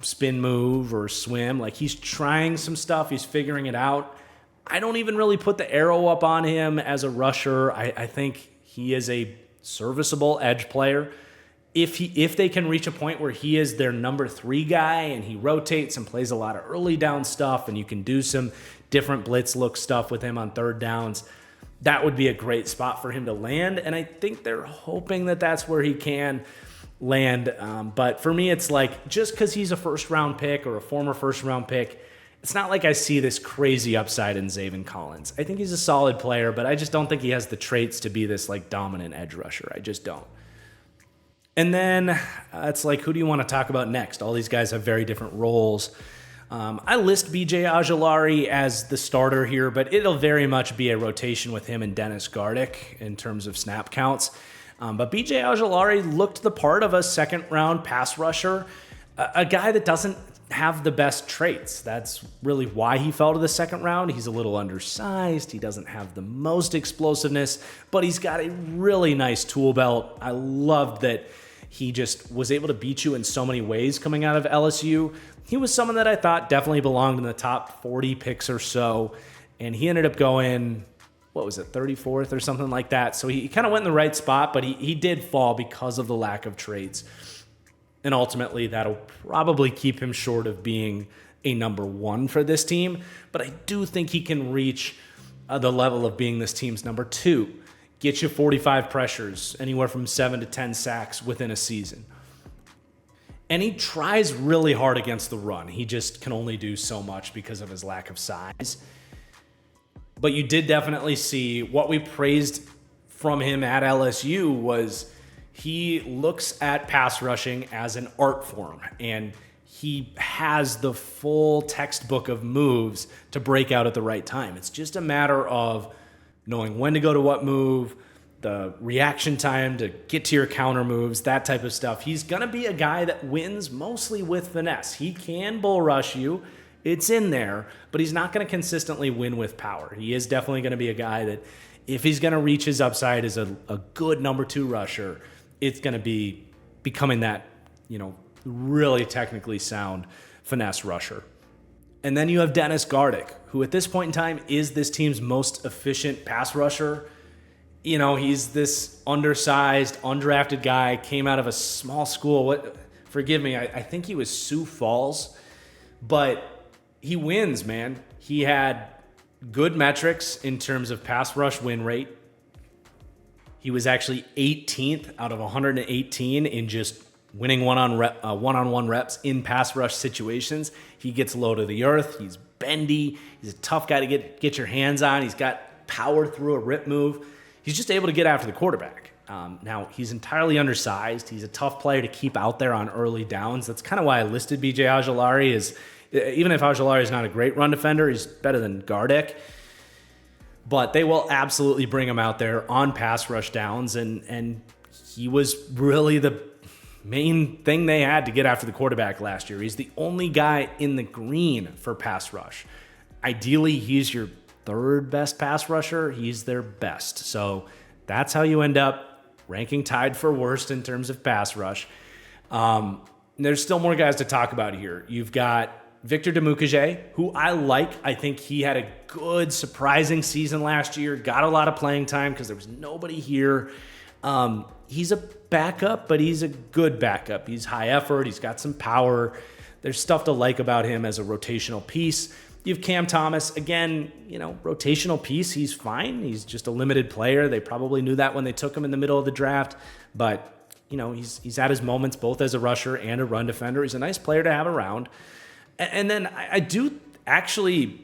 spin move or swim? Like, he's trying some stuff. He's figuring it out. I don't even really put the arrow up on him as a rusher. I think he is a serviceable edge player. If they can reach a point where he is their number 3 guy and he rotates and plays a lot of early down stuff and you can do some different blitz look stuff with him on third downs, that would be a great spot for him to land. And I think they're hoping that that's where he can land. But for me, it's like, just because he's a first-round pick or a former first-round pick, it's not like I see this crazy upside in Zaven Collins. I think he's a solid player, but I just don't think he has the traits to be this like dominant edge rusher. I just don't. And then it's like, who do you want to talk about next? All these guys have very different roles. I list B.J. Ojulari as the starter here, but it'll very much be a rotation with him and Dennis Gardeck in terms of snap counts. But B.J. Ojulari looked the part of a second-round pass rusher, a guy that doesn't have the best traits. That's really why he fell to the second round. He's a little undersized. He doesn't have the most explosiveness, but he's got a really nice tool belt. I loved that he just was able to beat you in so many ways coming out of LSU. He was someone that I thought definitely belonged in the top 40 picks or so, and he ended up going, 34th or something like that. So he kind of went in the right spot, but he did fall because of the lack of traits. And ultimately, that'll probably keep him short of being a number 1 for this team. But I do think he can reach the level of being this team's number 2. Get you 45 pressures, anywhere from 7 to 10 sacks within a season. And he tries really hard against the run. He just can only do so much because of his lack of size. But you did definitely see what we praised from him at LSU was he looks at pass rushing as an art form, and he has the full textbook of moves to break out at the right time. It's just a matter of knowing when to go to what move, the reaction time to get to your counter moves, that type of stuff. He's going to be a guy that wins mostly with finesse. He can bull rush you. It's in there, but he's not going to consistently win with power. He is definitely going to be a guy that if he's going to reach his upside as a good number 2 rusher, it's going to be becoming that, really technically sound finesse rusher. And then you have Dennis Gardeck, who at this point in time is this team's most efficient pass rusher. He's this undersized, undrafted guy, came out of a small school. Forgive me, I think he was Sioux Falls, but he wins, man. He had good metrics in terms of pass rush win rate. He was actually 18th out of 118 in just winning one-on-one reps in pass rush situations. He gets low to the earth. He's bendy. He's a tough guy to get your hands on. He's got power through a rip move. He's just able to get after the quarterback. Now, he's entirely undersized. He's a tough player to keep out there on early downs. That's kind of why I listed B.J. Ojulari as, even if Ojulari is not a great run defender, he's better than Gardeck. But they will absolutely bring him out there on pass rush downs, and he was really the main thing they had to get after the quarterback last year. He's the only guy in the green for pass rush. Ideally, he's your 3rd best pass rusher. He's their best. So that's how you end up ranking tied for worst in terms of pass rush. There's still more guys to talk about here. You've got Victor Demukajay, who I like. I think he had a good, surprising season last year. Got a lot of playing time because there was nobody here. He's a backup, but he's a good backup. He's high effort. He's got some power. There's stuff to like about him as a rotational piece. You have Cam Thomas, again, rotational piece. He's fine. He's just a limited player. They probably knew that when they took him in the middle of the draft, but he's had his moments both as a rusher and a run defender. He's a nice player to have around. And then I do actually,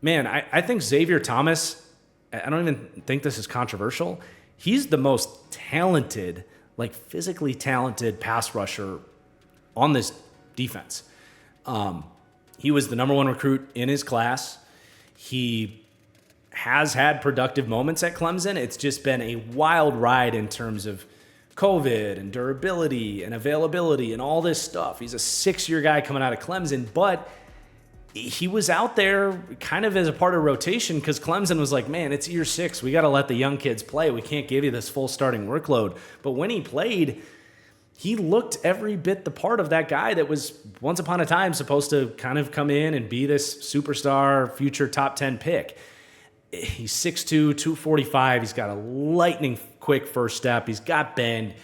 I think Xavier Thomas, I don't even think this is controversial. He's the most talented, physically talented pass rusher on this defense. He was the number one recruit in his class. He has had productive moments at Clemson. It's just been a wild ride in terms of COVID and durability and availability and all this stuff. He's a 6-year guy coming out of Clemson, but he was out there kind of as a part of rotation because Clemson was like, man, it's year 6. We got to let the young kids play. We can't give you this full starting workload. But when he played, he looked every bit the part of that guy that was once upon a time supposed to kind of come in and be this superstar, future top 10 pick. He's 6'2", 245. He's got a lightning quick first step. He's got bend.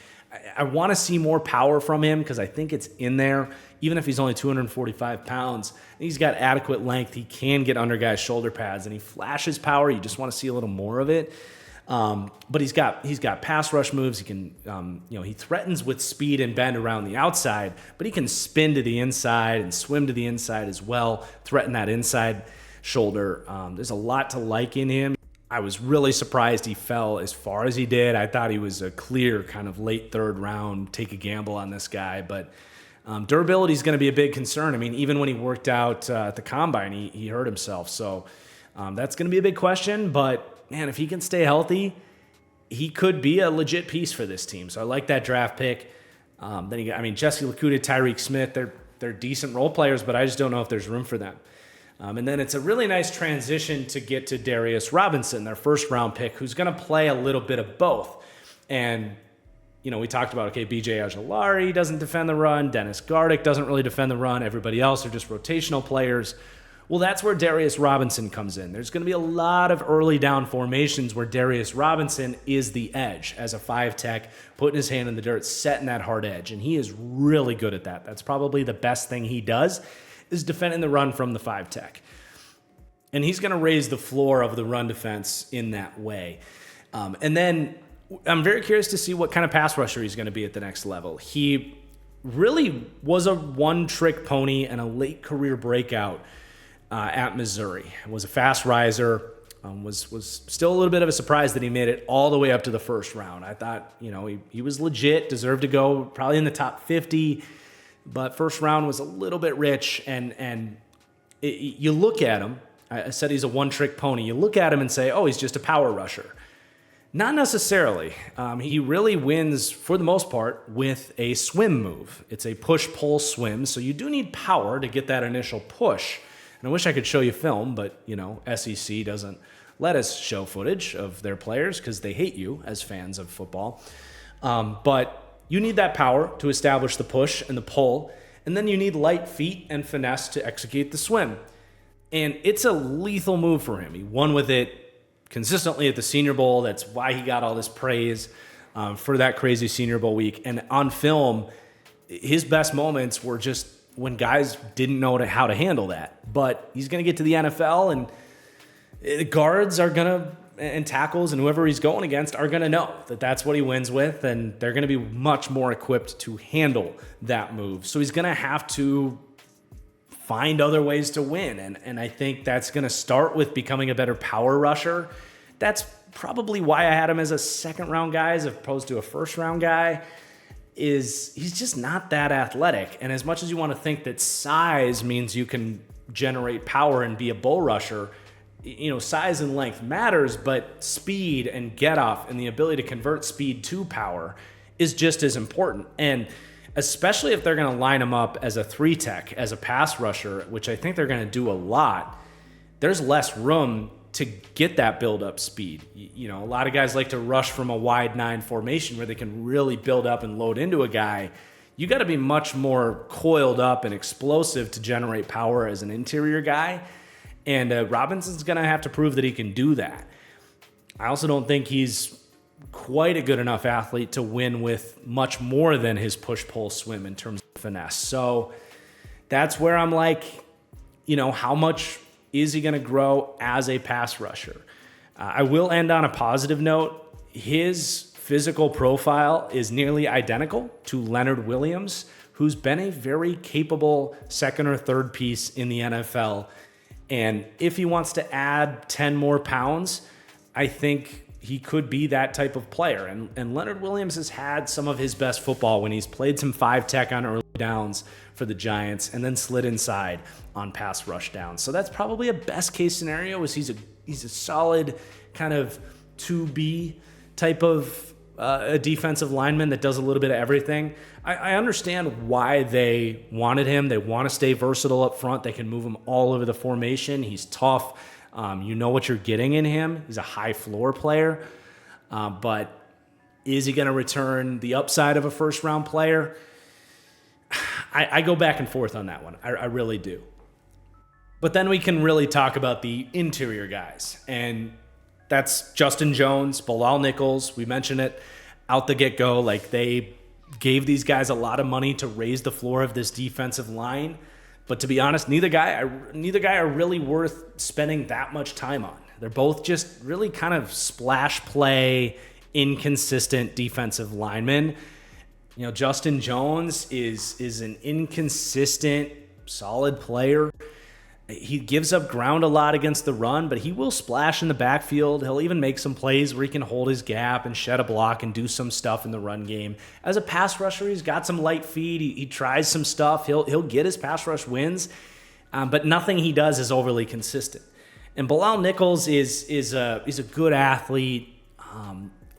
I want to see more power from him because I think it's in there, even if he's only 245 pounds. He's got adequate length. He can get under guys' shoulder pads, and he flashes power. You just want to see a little more of it. But he's got pass rush moves. He can, he threatens with speed and bend around the outside, but he can spin to the inside and swim to the inside as well, threaten that inside shoulder. There's a lot to like in him. I was really surprised he fell as far as he did. I thought he was a clear kind of late third round, take a gamble on this guy, but durability is going to be a big concern. I mean, even when he worked out at the combine, he hurt himself. So that's going to be a big question, but man, if he can stay healthy, he could be a legit piece for this team. So I like that draft pick. Then you got, Jesse Lakuta, Tyreek Smith, they're decent role players, but I just don't know if there's room for them. And then it's a really nice transition to get to Darius Robinson, their first round pick, who's going to play a little bit of both. And, we talked about, BJ Ojulari doesn't defend the run. Dennis Gardick doesn't really defend the run. Everybody else are just rotational players. Well, that's where Darius Robinson comes in. There's going to be a lot of early down formations where Darius Robinson is the edge as a 5-tech, putting his hand in the dirt, setting that hard edge. And he is really good at that. That's probably the best thing he does, is defending the run from the 5-tech. And he's going to raise the floor of the run defense in that way. And then I'm very curious to see what kind of pass rusher he's going to be at the next level. He really was a one-trick pony and a late career breakout at Missouri. Was a fast riser. Was still a little bit of a surprise that he made it all the way up to the first round. I thought, he was legit, deserved to go probably in the top 50. But first round was a little bit rich, and you look at him. I said he's a one-trick pony. You look at him and say, oh, he's just a power rusher. Not necessarily. He really wins, for the most part, with a swim move. It's a push-pull swim, so you do need power to get that initial push. And I wish I could show you film, but, SEC doesn't let us show footage of their players because they hate you as fans of football. But you need that power to establish the push and the pull, and then you need light feet and finesse to execute the swim. And it's a lethal move for him. He won with it consistently at the Senior Bowl. That's why he got all this praise for that crazy Senior Bowl week. And on film, his best moments were just when guys didn't know how to handle that. But he's going to get to the NFL, and the guards are going to, and tackles and whoever he's going against are going to know that that's what he wins with, and they're going to be much more equipped to handle that move. So he's going to have to find other ways to win, and I think that's going to start with becoming a better power rusher. That's probably why I had him as a second-round guy as opposed to a first-round guy, is he's just not that athletic. And as much as you want to think that size means you can generate power and be a bull rusher, size and length matters, but speed and get off and the ability to convert speed to power is just as important. And especially if they're going to line him up as a 3-tech, as a pass rusher, which I think they're going to do a lot, there's less room to get that build-up speed. A lot of guys like to rush from a wide 9 formation where they can really build up and load into a guy. you got to be much more coiled up and explosive to generate power as an interior guy. And Robinson's going to have to prove that he can do that. I also don't think he's quite a good enough athlete to win with much more than his push-pull swim in terms of finesse. So that's where I'm like, how much is he going to grow as a pass rusher? I will end on a positive note. His physical profile is nearly identical to Leonard Williams, who's been a very capable second or third piece in the NFL. And if he wants to add 10 more pounds, I think he could be that type of player. And Leonard Williams has had some of his best football when he's played some 5-tech on early downs for the Giants and then slid inside on pass rush downs. So that's probably a best case scenario, is he's a solid kind of 2B type of a defensive lineman that does a little bit of everything. I understand why they wanted him. They want to stay versatile up front. They can move him all over the formation. He's tough. You know what you're getting in him. He's a high floor player. But is he going to return the upside of a first round player? I go back and forth on that one. I really do. But then we can really talk about the interior guys. And that's Justin Jones, Bilal Nichols. We mentioned it out the get-go. Like, they gave these guys a lot of money to raise the floor of this defensive line. But to be honest, neither guy are really worth spending that much time on. They're both just really kind of splash play, inconsistent defensive linemen. Justin Jones is an inconsistent, solid player. He gives up ground a lot against the run, but he will splash in the backfield. He'll even make some plays where he can hold his gap and shed a block and do some stuff in the run game. As a pass rusher, he's got some light feet. He tries some stuff. He'll get his pass rush wins, but nothing he does is overly consistent. And Bilal Nichols is a good athlete,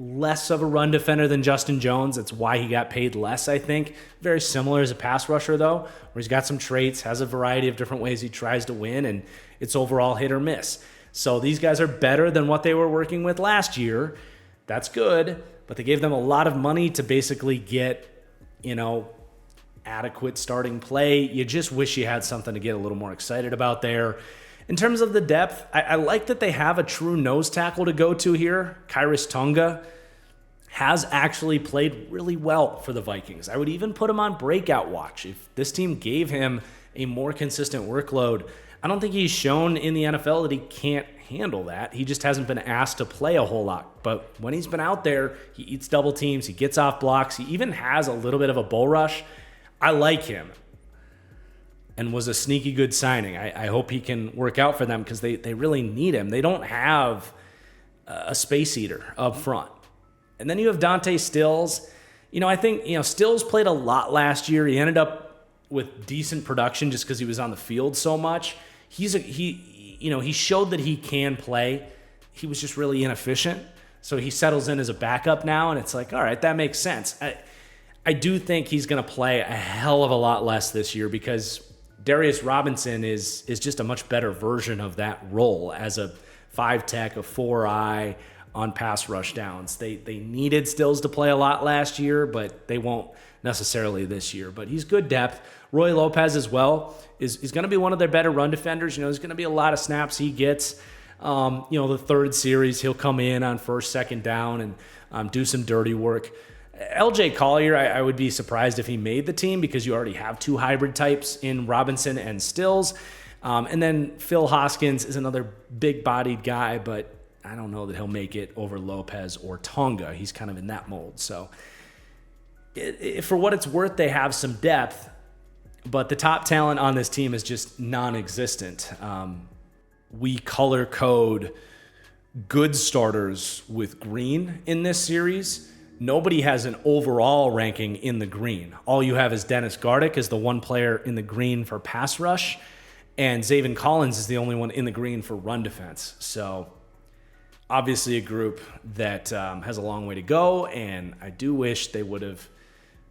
less of a run defender than Justin Jones. That's why he got paid less, I think. Very similar as a pass rusher, though, where he's got some traits, has a variety of different ways he tries to win, and it's overall hit or miss. So these guys are better than what they were working with last year. That's good, but they gave them a lot of money to basically get, adequate starting play. You just wish you had something to get a little more excited about there. In terms of the depth, I like that they have a true nose tackle to go to here. Khyiris Tonga has actually played really well for the Vikings. I would even put him on breakout watch. If this team gave him a more consistent workload, I don't think he's shown in the NFL that he can't handle that. He just hasn't been asked to play a whole lot. But when he's been out there, he eats double teams, he gets off blocks, he even has a little bit of a bull rush. I like him. And was a sneaky good signing. I hope he can work out for them because they really need him. They don't have a space eater up front. And then you have Dante Stills. I think Stills played a lot last year. He ended up with decent production just because he was on the field so much. He showed that he can play. He was just really inefficient. So he settles in as a backup now, and it's like, all right, that makes sense. I do think he's going to play a hell of a lot less this year because Darius Robinson is just a much better version of that role as a 5-tech, a 4-eye on pass rush downs. They needed Stills to play a lot last year, but they won't necessarily this year. But he's good depth. Roy Lopez as well is going to be one of their better run defenders. There's going to be a lot of snaps he gets. The third series, he'll come in on first, second down and do some dirty work. LJ Collier, I would be surprised if he made the team because you already have two hybrid types in Robinson and Stills. And then Phil Hoskins is another big-bodied guy, but I don't know that he'll make it over Lopez or Tonga. He's kind of in that mold. So for what it's worth, they have some depth, but the top talent on this team is just non-existent. We color code good starters with green in this series. Nobody has an overall ranking in the green. All you have is Dennis Gardick as the one player in the green for pass rush, and Zaven Collins is the only one in the green for run defense. So obviously a group that has a long way to go, and I do wish they would have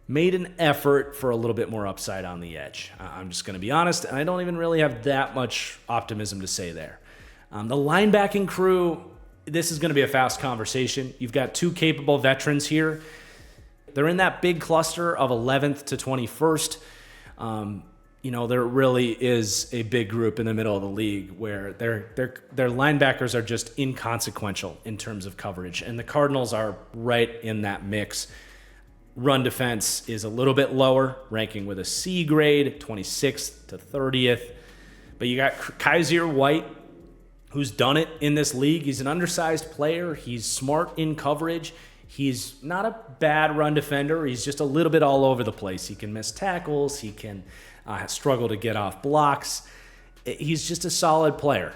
made an effort for a little bit more upside on the edge. I'm just going to be honest, and I don't even really have that much optimism to say there. The linebacking crew, this is going to be a fast conversation. You've got two capable veterans here. They're in that big cluster of 11th to 21st. There really is a big group in the middle of the league where their linebackers are just inconsequential in terms of coverage, and the Cardinals are right in that mix. Run defense is a little bit lower, ranking with a C grade, 26th to 30th. But you got Kaiser White, who's done it in this league. He's an undersized player. He's smart in coverage. He's not a bad run defender. He's just a little bit all over the place. He can miss tackles. He can struggle to get off blocks. He's just a solid player.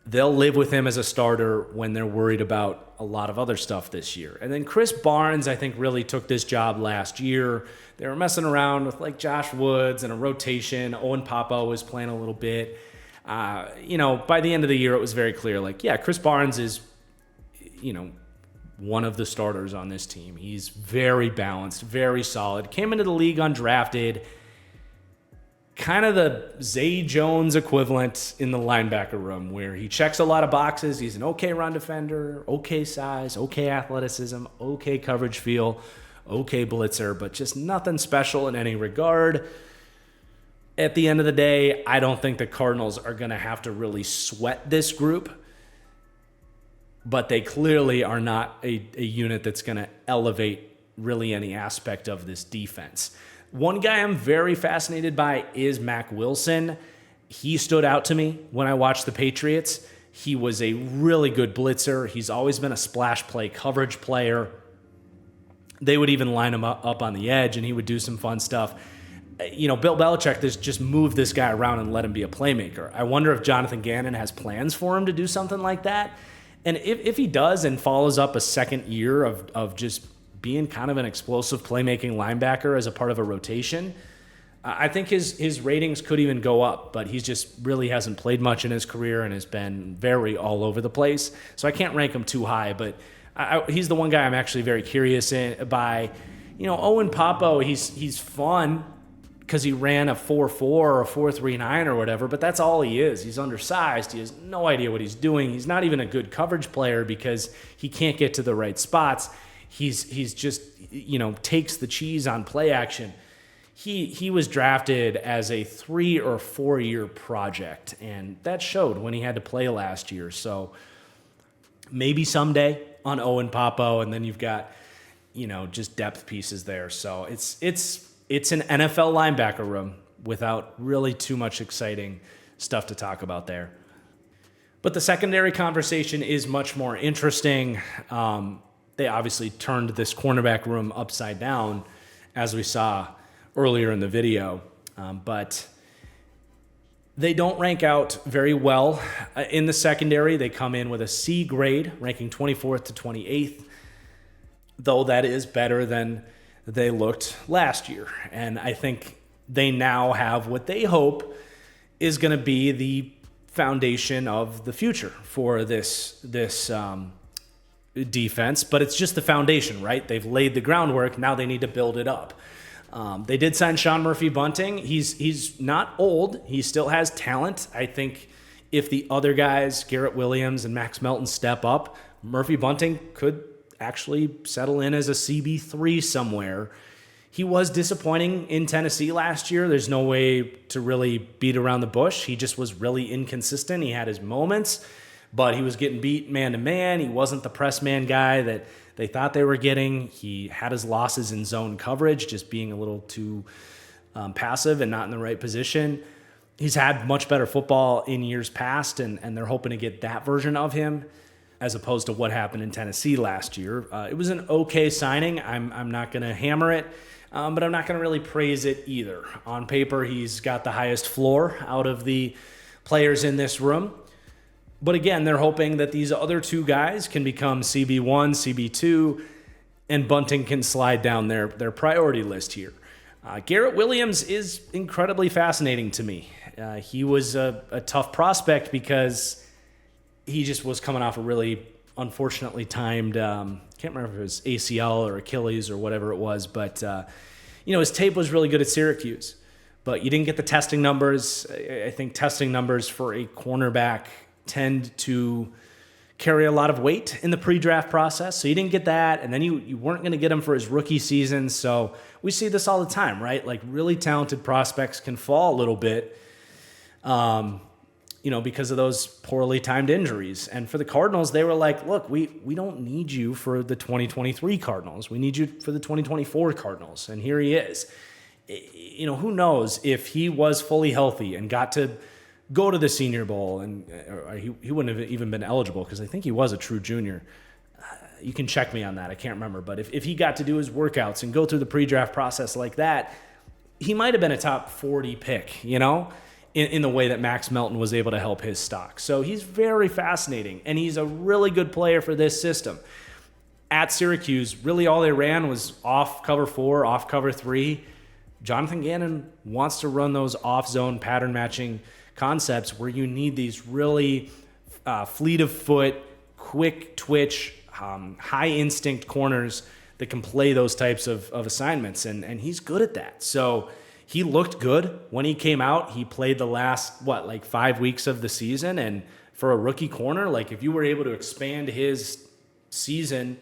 They'll live with him as a starter when they're worried about a lot of other stuff this year. And then Chris Barnes, I think, really took this job last year. They were messing around with like Josh Woods and a rotation. Owen Papa was playing a little bit. By the end of the year, it was very clear, Chris Barnes is, one of the starters on this team. He's very balanced, very solid. Came into the league undrafted. Kind of the Zay Jones equivalent in the linebacker room, where he checks a lot of boxes. He's an okay run defender, okay size, okay athleticism, okay coverage feel, okay blitzer, but just nothing special in any regard. At the end of the day, I don't think the Cardinals are going to have to really sweat this group, but they clearly are not a unit that's going to elevate really any aspect of this defense. One guy I'm very fascinated by is Mack Wilson. He stood out to me when I watched the Patriots. He was a really good blitzer. He's always been a splash play coverage player. They would even line him up on the edge, and he would do some fun stuff. Bill Belichick just moved this guy around and let him be a playmaker. I wonder if Jonathan Gannon has plans for him to do something like that. And if he does and follows up a second year of just being kind of an explosive playmaking linebacker as a part of a rotation, I think his ratings could even go up, but he just really hasn't played much in his career and has been very all over the place. So I can't rank him too high, but he's the one guy I'm actually very curious by. Owen Papa, he's fun because he ran a 4.4 or a 4.39 or whatever, but that's all he is. He's undersized. He has no idea what he's doing. He's not even a good coverage player because he can't get to the right spots. He's just, takes the cheese on play action. He was drafted as a 3 or 4 year project, and that showed when he had to play last year. So maybe someday on Owen Papa, and then you've got, just depth pieces there. So it's an NFL linebacker room without really too much exciting stuff to talk about there. But the secondary conversation is much more interesting. They obviously turned this cornerback room upside down, as we saw earlier in the video. But they don't rank out very well in the secondary. They come in with a C grade, ranking 24th to 28th, though that is better than they looked last year. And I think they now have what they hope is going to be the foundation of the future for this defense, but it's just the foundation, right? They've laid the groundwork. Now they need to build it up. They did sign Sean Murphy-Bunting. He's not old. He still has talent. I think if the other guys, Garrett Williams and Max Melton, step up, Murphy-Bunting could actually settle in as a CB3 somewhere. He was disappointing in Tennessee last year. There's no way to really beat around the bush. He just was really inconsistent. He had his moments, but he was getting beat man-to-man. He wasn't the press man guy that they thought they were getting. He had his losses in zone coverage, just being a little too passive and not in the right position. He's had much better football in years past, and they're hoping to get that version of him as opposed to what happened in Tennessee last year. It was an okay signing. I'm not going to hammer it, but I'm not going to really praise it either. On paper, he's got the highest floor out of the players in this room. But again, they're hoping that these other two guys can become CB1, CB2, and Bunting can slide down their priority list here. Garrett Williams is incredibly fascinating to me. He was a tough prospect because he just was coming off a really unfortunately timed, can't remember if it was ACL or Achilles or whatever it was, but his tape was really good at Syracuse. But you didn't get the testing numbers. I think testing numbers for a cornerback tend to carry a lot of weight in the pre-draft process. So you didn't get that, and then you weren't going to get him for his rookie season. So we see this all the time, right? Like really talented prospects can fall a little bit, because of those poorly timed injuries. And for the Cardinals, they were like, look, we don't need you for the 2023 Cardinals. We need you for the 2024 Cardinals. And here he is. Who knows if he was fully healthy and got to go to the Senior Bowl, and he wouldn't have even been eligible because I think he was a true junior. You can check me on that. I can't remember. But if he got to do his workouts and go through the pre-draft process like that, he might have been a top 40 pick, in the way that Max Melton was able to help his stock. So he's very fascinating, and he's a really good player for this system. At Syracuse, really all they ran was off cover 4, off cover 3. Jonathan Gannon wants to run those off-zone pattern matching concepts where you need these really fleet of foot, quick twitch, high instinct corners that can play those types of assignments, and he's good at that. So he looked good when he came out. He played the last, 5 weeks of the season, and for a rookie corner, if you were able to expand his season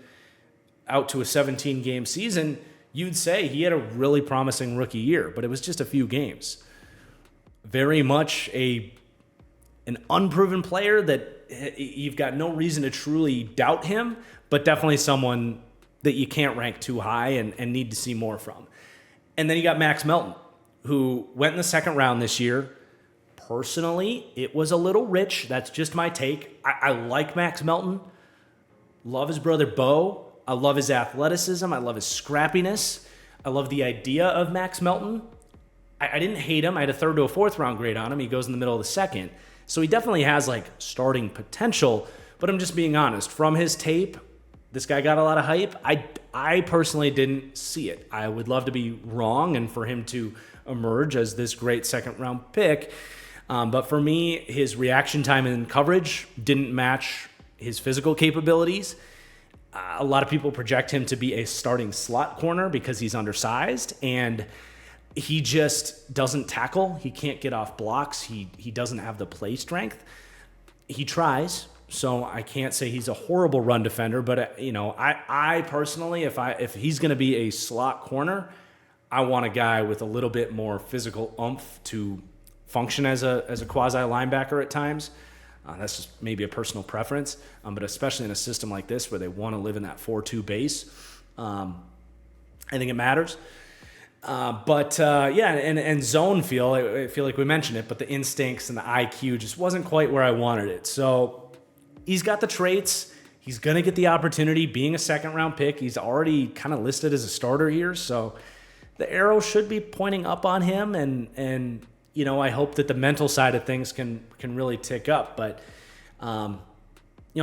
out to a 17-game season, you'd say he had a really promising rookie year, but it was just a few games. Very much an unproven player that you've got no reason to truly doubt him, but definitely someone that you can't rank too high and need to see more from. And then you got Max Melton, who went in the second round this year. Personally, it was a little rich. That's just my take. I like Max Melton. Love his brother Bo. I love his athleticism. I love his scrappiness. I love the idea of Max Melton. I didn't hate him. I had a 3rd to a 4th round grade on him. He goes in the middle of the 2nd. So he definitely has starting potential, but I'm just being honest. From his tape, this guy got a lot of hype. I personally didn't see it. I would love to be wrong and for him to emerge as this great 2nd round pick. But for me, his reaction time and coverage didn't match his physical capabilities. A lot of people project him to be a starting slot corner because he's undersized, and he just doesn't tackle. He can't get off blocks. He doesn't have the play strength. He tries, so I can't say he's a horrible run defender, but I personally, if he's going to be a slot corner, I want a guy with a little bit more physical oomph to function as a quasi linebacker at times. That's just maybe a personal preference, but especially in a system like this where they want to live in that 4-2 base, I think it matters. And zone feel, I feel like we mentioned it, but the instincts and the IQ just wasn't quite where I wanted it. So he's got the traits. He's going to get the opportunity being a 2nd round pick. He's already kind of listed as a starter here. So the arrow should be pointing up on him, and I hope that the mental side of things can really tick up. But I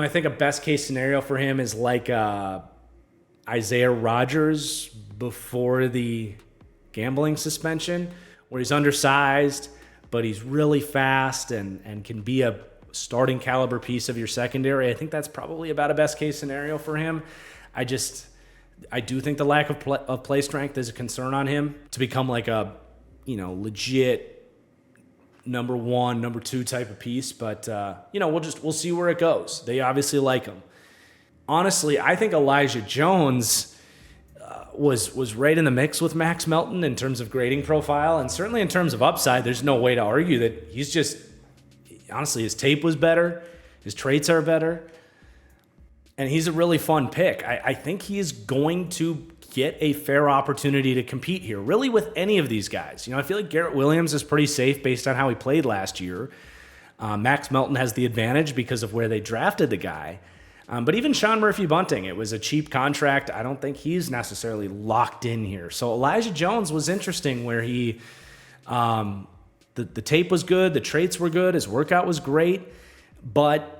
think a best case scenario for him is Isaiah Rodgers before the gambling suspension, where he's undersized, but he's really fast and can be a starting caliber piece of your secondary. I think that's probably about a best case scenario for him. I do think the lack of play strength is a concern on him to become a legit number 1, number 2 type of piece. But we'll see where it goes. They obviously like him. Honestly, I think Elijah Jones was right in the mix with Max Melton in terms of grading profile, and certainly in terms of upside. There's no way to argue that he's just, honestly, his tape was better, his traits are better, and he's a really fun pick. I think he's going to get a fair opportunity to compete here, really with any of these guys. I feel like Garrett Williams is pretty safe based on how he played last year. Max Melton has the advantage because of where they drafted the guy. But even Sean Murphy-Bunting, it was a cheap contract. I don't think he's necessarily locked in here. So Elijah Jones was interesting where he, the tape was good, the traits were good, his workout was great, but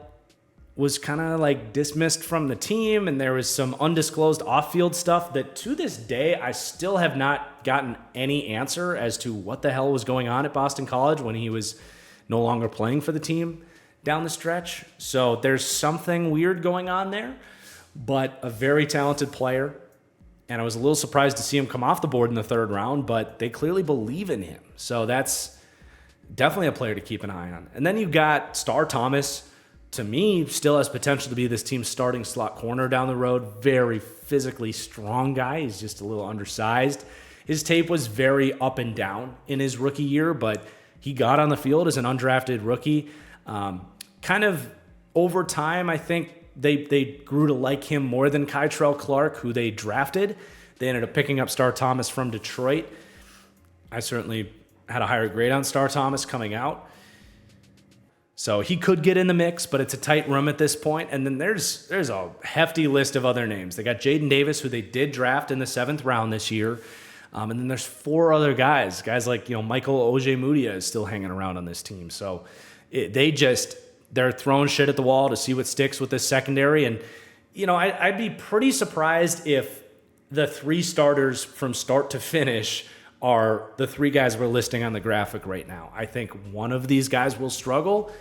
was kind of dismissed from the team, and there was some undisclosed off-field stuff that to this day I still have not gotten any answer as to what the hell was going on at Boston College when he was no longer playing for the team down the stretch. So there's something weird going on there, but a very talented player. And I was a little surprised to see him come off the board in the 3rd round, but they clearly believe in him. So that's definitely a player to keep an eye on. And then you got Star Thomas, to me, still has potential to be this team's starting slot corner down the road. Very physically strong guy. He's just a little undersized. His tape was very up and down in his rookie year, but he got on the field as an undrafted rookie. Kind of over time, I think they grew to like him more than Kytrell Clark, who they drafted. They ended up picking up Star Thomas from Detroit. I certainly had a higher grade on Star Thomas coming out. So he could get in the mix, but it's a tight room at this point. And then there's a hefty list of other names. They got Jaden Davis, who they did draft in the 7th round this year. And then there's 4 other guys like, Michael Ojemudia is still hanging around on this team. So they're throwing shit at the wall to see what sticks with this secondary. And, I'd be pretty surprised if the 3 starters from start to finish are the 3 guys we're listing on the graphic right now. I think one of these guys will struggle.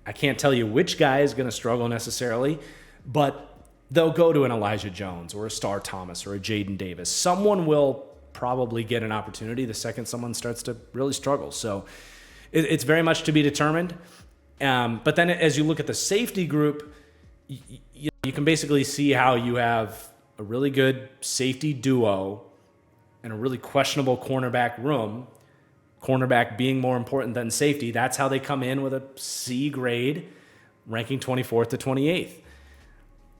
I can't tell you which guy is going to struggle necessarily, but they'll go to an Elijah Jones or a Star Thomas or a Jaden Davis. Someone will probably get an opportunity the second someone starts to really struggle. So it's very much to be determined. But then as you look at the safety group, you can basically see how you have a really good safety duo and a really questionable cornerback room, cornerback being more important than safety. That's how they come in with a C grade, ranking 24th to 28th.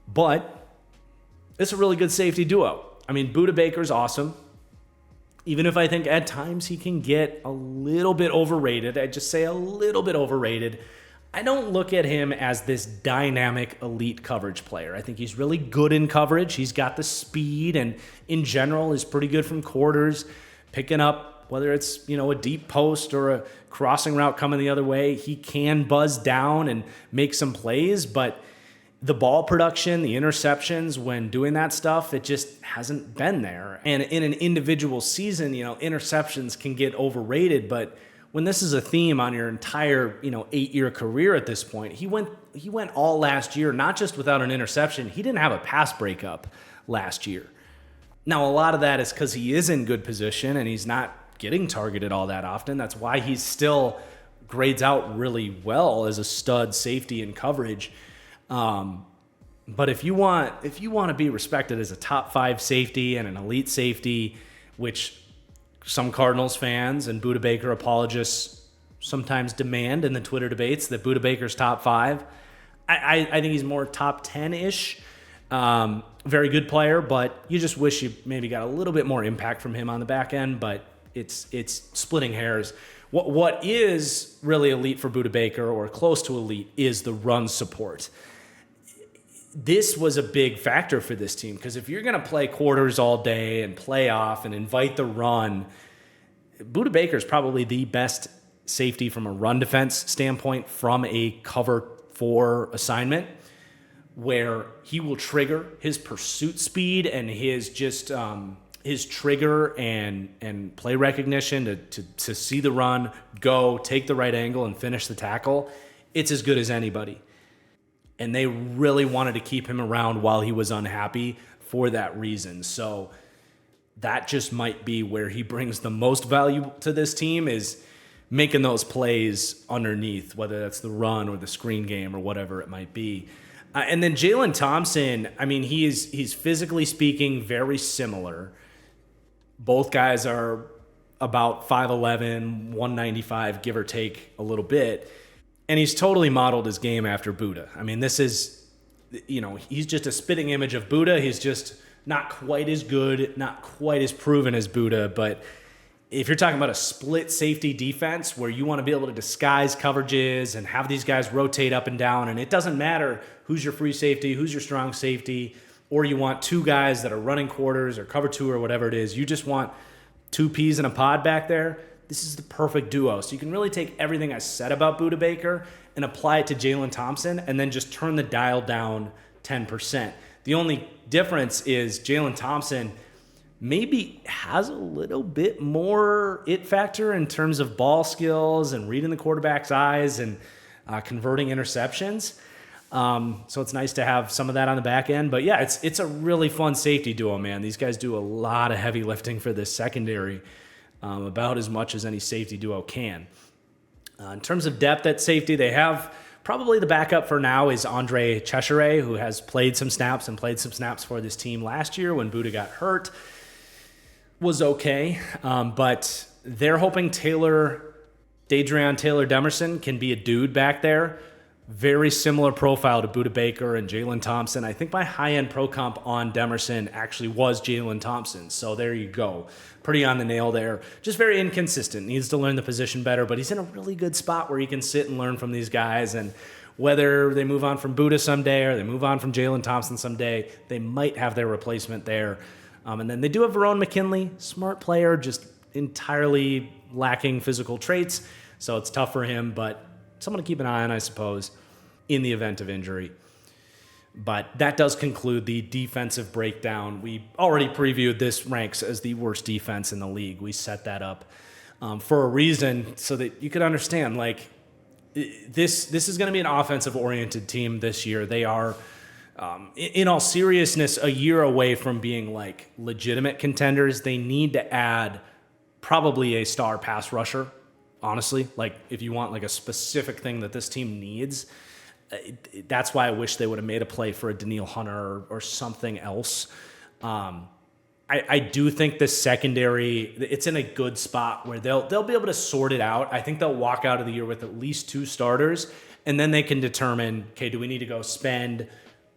But it's a really good safety duo. I mean, Budda Baker's awesome. Even if I think at times he can get a little bit overrated, I just say a little bit overrated, I don't look at him as this dynamic elite coverage player. I think he's really good in coverage. He's got the speed and in general is pretty good from quarters, picking up whether it's, a deep post or a crossing route coming the other way. He can buzz down and make some plays, but the ball production, the interceptions when doing that stuff, it just hasn't been there. And in an individual season, interceptions can get overrated, but when this is a theme on your entire, 8-year career at this point, he went all last year, not just without an interception. He didn't have a pass breakup last year. Now, a lot of that is because he is in good position and he's not getting targeted all that often. That's why he still grades out really well as a stud safety in coverage. But if you want to be respected as a top 5 safety and an elite safety, which some Cardinals fans and Budda Baker apologists sometimes demand in the Twitter debates that Budda Baker's top 5. I think he's more top 10-ish. Very good player, but you just wish you maybe got a little bit more impact from him on the back end, but it's splitting hairs. What is really elite for Budda Baker, or close to elite, is the run support. This was a big factor for this team because if you're going to play quarters all day and play off and invite the run, Budda Baker is probably the best safety from a run defense standpoint from a cover 4 assignment, where he will trigger his pursuit speed and his just his trigger and play recognition to see the run, go, take the right angle, and finish the tackle. It's as good as anybody. And they really wanted to keep him around while he was unhappy for that reason. So that just might be where he brings the most value to this team, is making those plays underneath, whether that's the run or the screen game or whatever it might be. And then Jalen Thompson, I mean, he's physically speaking very similar. Both guys are about 5'11", 195, give or take a little bit. And he's totally modeled his game after Budda. I mean, this is, he's just a spitting image of Budda. He's just not quite as good, not quite as proven as Budda. But if you're talking about a split safety defense where you want to be able to disguise coverages and have these guys rotate up and down, and it doesn't matter who's your free safety, who's your strong safety, or you want 2 guys that are running quarters or cover 2 or whatever it is, you just want 2 peas in a pod back there. This is the perfect duo. So you can really take everything I said about Budda Baker and apply it to Jalen Thompson and then just turn the dial down 10%. The only difference is Jalen Thompson maybe has a little bit more it factor in terms of ball skills and reading the quarterback's eyes and converting interceptions. So it's nice to have some of that on the back end. But yeah, it's a really fun safety duo, man. These guys do a lot of heavy lifting for this secondary. About as much as any safety duo can. In terms of depth at safety, they have Probably the backup for now is Andre Cheshire, who has played some snaps for this team last year when Buda got hurt. Was okay, but they're hoping Dadrion Taylor Demerson can be a dude back there. Very similar profile to Buda Baker and Jalen Thompson. I think my high-end pro comp on Demerson actually was Jalen Thompson. So there you go. Pretty on the nail there. Just very inconsistent. Needs to learn the position better, but he's in a really good spot where he can sit and learn from these guys. And whether they move on from Buda someday or they move on from Jalen Thompson someday, they might have their replacement there. And then they do have Verone McKinley, smart player, just entirely lacking physical traits. So it's tough for him, but someone to keep an eye on, I suppose, in the event of injury. But that does conclude the defensive breakdown. We already previewed this ranks as the worst defense in the league. We set that up for a reason so that you could understand, like, this is going to be an offensive-oriented team this year. They are, in all seriousness, a year away from being, like, legitimate contenders. They need to add probably a star pass rusher. Honestly, like if you want like a specific thing that this team needs, that's why I wish they would have made a play for a Daniil Hunter or something else. I do think the secondary, it's in a good spot where they'll be able to sort it out. I think they'll walk out of the year with at least 2 starters, and then they can determine, okay, do we need to go spend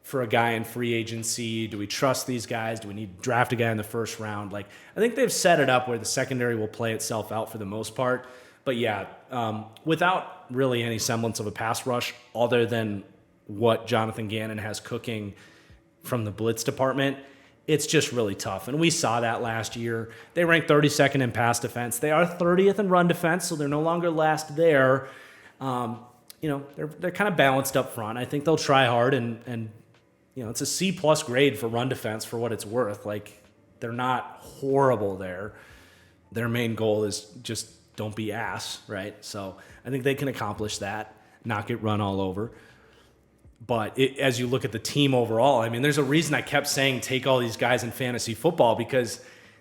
for a guy in free agency? Do we trust these guys? Do we need to draft a guy in the first round? Like, I think they've set it up where the secondary will play itself out for the most part. But yeah, without really any semblance of a pass rush other than what Jonathan Gannon has cooking from the blitz department, it's just really tough. And we saw that last year. They ranked 32nd in pass defense. They are 30th in run defense, so they're no longer last there. They're kind of balanced up front. I think they'll try hard, and it's a C+ grade for run defense for what it's worth. Like, they're not horrible there. Their main goal is just don't be ass, right? So I think they can accomplish that, not get run all over. But as you look at the team overall, I mean, there's a reason I kept saying take all these guys in fantasy football, because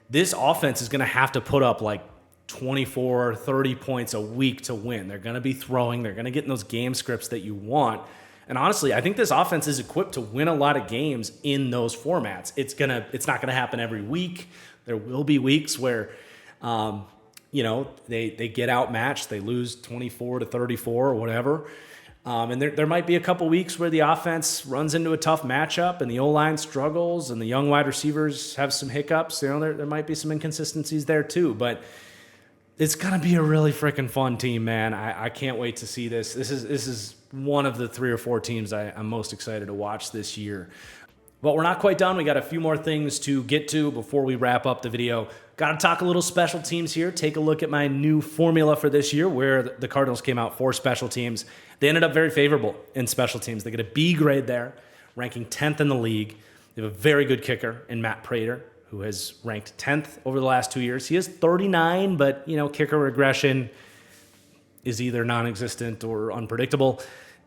this offense is going to have to put up like 24, 30 points a week to win. They're going to be throwing. They're going to get in those game scripts that you want. And honestly, I think this offense is equipped to win a lot of games in those formats. It's not going to happen every week. There will be weeks where they get outmatched. They lose 24-34 or whatever. And there might be a couple weeks where the offense runs into a tough matchup and the O-line struggles and the young wide receivers have some hiccups. There might be some inconsistencies there too. But it's going to be a really freaking fun team, man. I can't wait to see this. This is one of the 3 or 4 teams I'm most excited to watch this year. But we're not quite done. We got a few more things to get to before we wrap up the video. Got to talk a little special teams here. Take a look at my new formula for this year where the Cardinals came out for special teams. They ended up very favorable in special teams. They get a B grade there, ranking 10th in the league. They have a very good kicker in Matt Prater, who has ranked 10th over the last 2 years. He is 39, but kicker regression is either non-existent or unpredictable.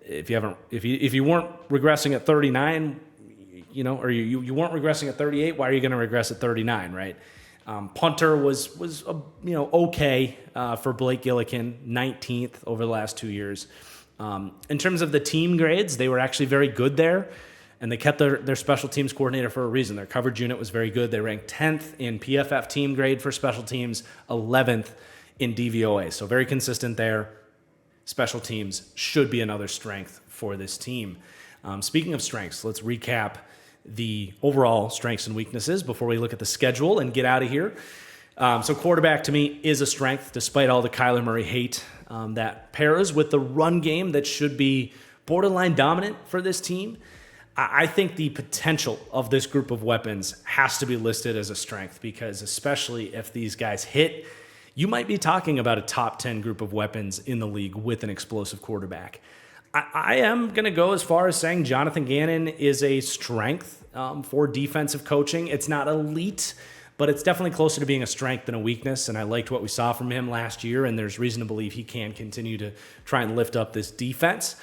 If you weren't regressing at 39, or you weren't regressing at 38, why are you going to regress at 39, right? Punter was okay for Blake Gillikin, 19th over the last 2 years. In terms of the team grades, they were actually very good there, and they kept their special teams coordinator for a reason. Their coverage unit was very good. They ranked 10th in PFF team grade for special teams, 11th in DVOA. So very consistent there. Special teams should be another strength for this team. Speaking of strengths, let's recap the overall strengths and weaknesses before we look at the schedule and get out of here. So quarterback to me is a strength, despite all the Kyler Murray hate. That pairs with the run game that should be borderline dominant for this team. I think the potential of this group of weapons has to be listed as a strength, because especially if these guys hit, you might be talking about a top 10 group of weapons in the league with an explosive quarterback. I am going to go as far as saying Jonathan Gannon is a strength for defensive coaching. It's not elite, but it's definitely closer to being a strength than a weakness, and I liked what we saw from him last year, and there's reason to believe he can continue to try and lift up this defense.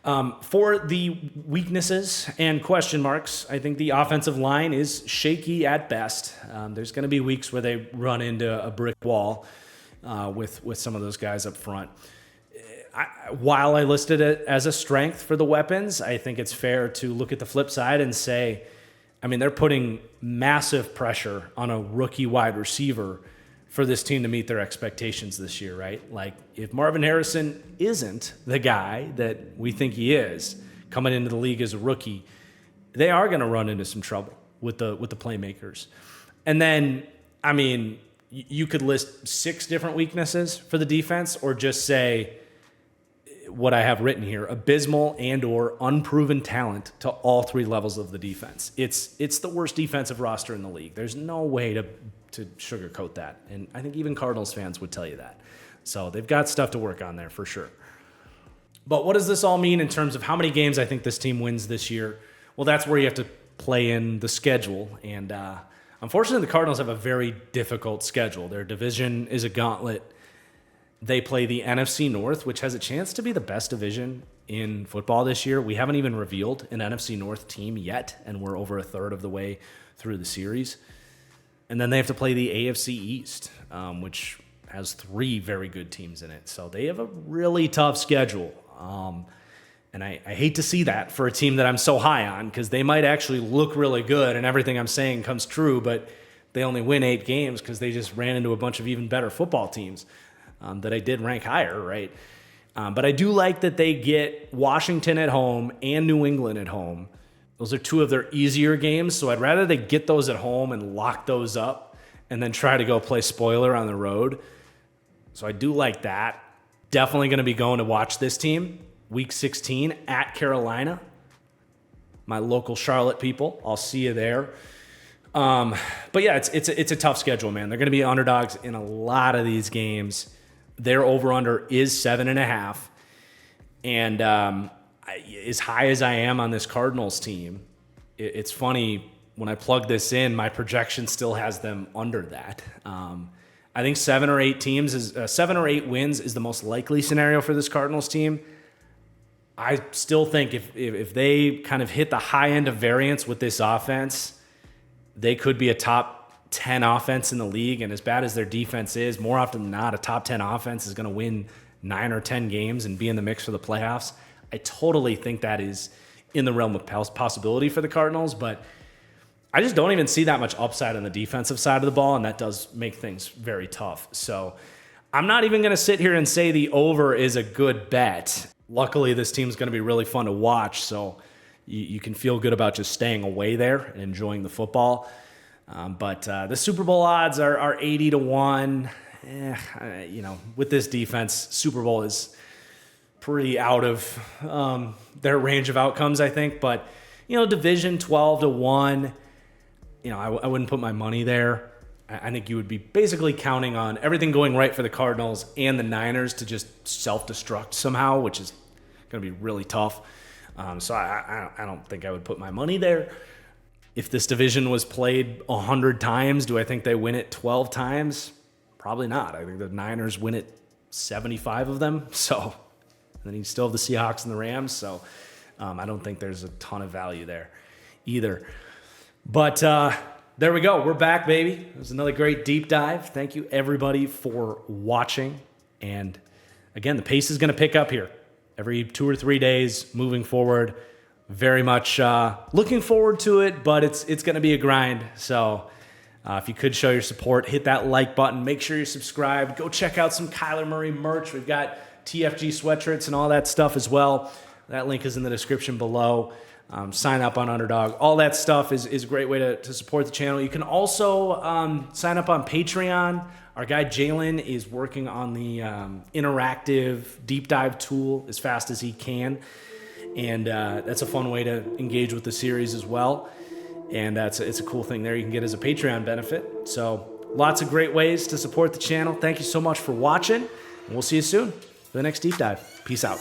For the weaknesses and question marks, I think the offensive line is shaky at best. There's going to be weeks where they run into a brick wall with some of those guys up front. while I listed it as a strength for the weapons, I think it's fair to look at the flip side and say, I mean, they're putting massive pressure on a rookie wide receiver for this team to meet their expectations this year, right? Like, if Marvin Harrison isn't the guy that we think he is coming into the league as a rookie, they are going to run into some trouble with the playmakers. And then, I mean, you could list 6 different weaknesses for the defense, or just say what I have written here: abysmal and or unproven talent to all 3 levels of the defense. It's the worst defensive roster in the league. There's no way to sugarcoat that. And I think even Cardinals fans would tell you that. So they've got stuff to work on there for sure. But what does this all mean in terms of how many games I think this team wins this year? Well, that's where you have to play in the schedule. And unfortunately, the Cardinals have a very difficult schedule. Their division is a gauntlet. They play the NFC North, which has a chance to be the best division in football this year. We haven't even revealed an NFC North team yet, and we're over a third of the way through the series. And then they have to play the AFC East, which has 3 very good teams in it. So they have a really tough schedule. And I hate to see that for a team that I'm so high on, because they might actually look really good and everything I'm saying comes true, but they only win 8 games because they just ran into a bunch of even better football teams that I did rank higher, right? But I do like that they get Washington at home and New England at home. Those are 2 of their easier games, so I'd rather they get those at home and lock those up and then try to go play spoiler on the road. So I do like that. Definitely going to be going to watch this team Week 16 at Carolina. My local Charlotte people, I'll see you there. But yeah, it's a tough schedule, man. They're going to be underdogs in a lot of these games. Their over-under is 7.5. And as high as I am on this Cardinals team, it's funny, when I plug this in, my projection still has them under that. I think 7 or 8 wins is the most likely scenario for this Cardinals team. I still think if they kind of hit the high end of variance with this offense, they could be a top 10 offense in the league. And as bad as their defense is, more often than not, a top 10 offense is going to win 9 or 10 games and be in the mix for the playoffs. I totally think that is in the realm of possibility for the Cardinals, but I just don't even see that much upside on the defensive side of the ball, and that does make things very tough. So I'm not even going to sit here and say the over is a good bet. Luckily, this team's going to be really fun to watch, so you can feel good about just staying away there and enjoying the football. But the Super Bowl odds are 80-1. With this defense, Super Bowl is pretty out of their range of outcomes, I think. But, division 12-1, I wouldn't put my money there. I think you would be basically counting on everything going right for the Cardinals and the Niners to just self-destruct somehow, which is going to be really tough. So I don't think I would put my money there. If this division was played 100 times, do I think they win it 12 times? Probably not. I think the Niners win it 75 of them. So, and then you still have the Seahawks and the Rams. So I don't think there's a ton of value there either. But there we go. We're back, baby. It was another great deep dive. Thank you, everybody, for watching. And again, the pace is going to pick up here every 2 or 3 days moving forward. Very much looking forward to it, but it's going to be a grind. So if you could show your support, hit that like button. Make sure you're subscribed. Go check out some Kyler Murray merch. We've got TFG sweatshirts and all that stuff as well. That link is in the description below. Sign up on Underdog. All that stuff is a great way to support the channel. You can also sign up on Patreon. Our guy Jalen is working on the interactive deep dive tool as fast as he can. And that's a fun way to engage with the series as well. And it's a cool thing there you can get as a Patreon benefit. So lots of great ways to support the channel. Thank you so much for watching. And we'll see you soon for the next deep dive. Peace out.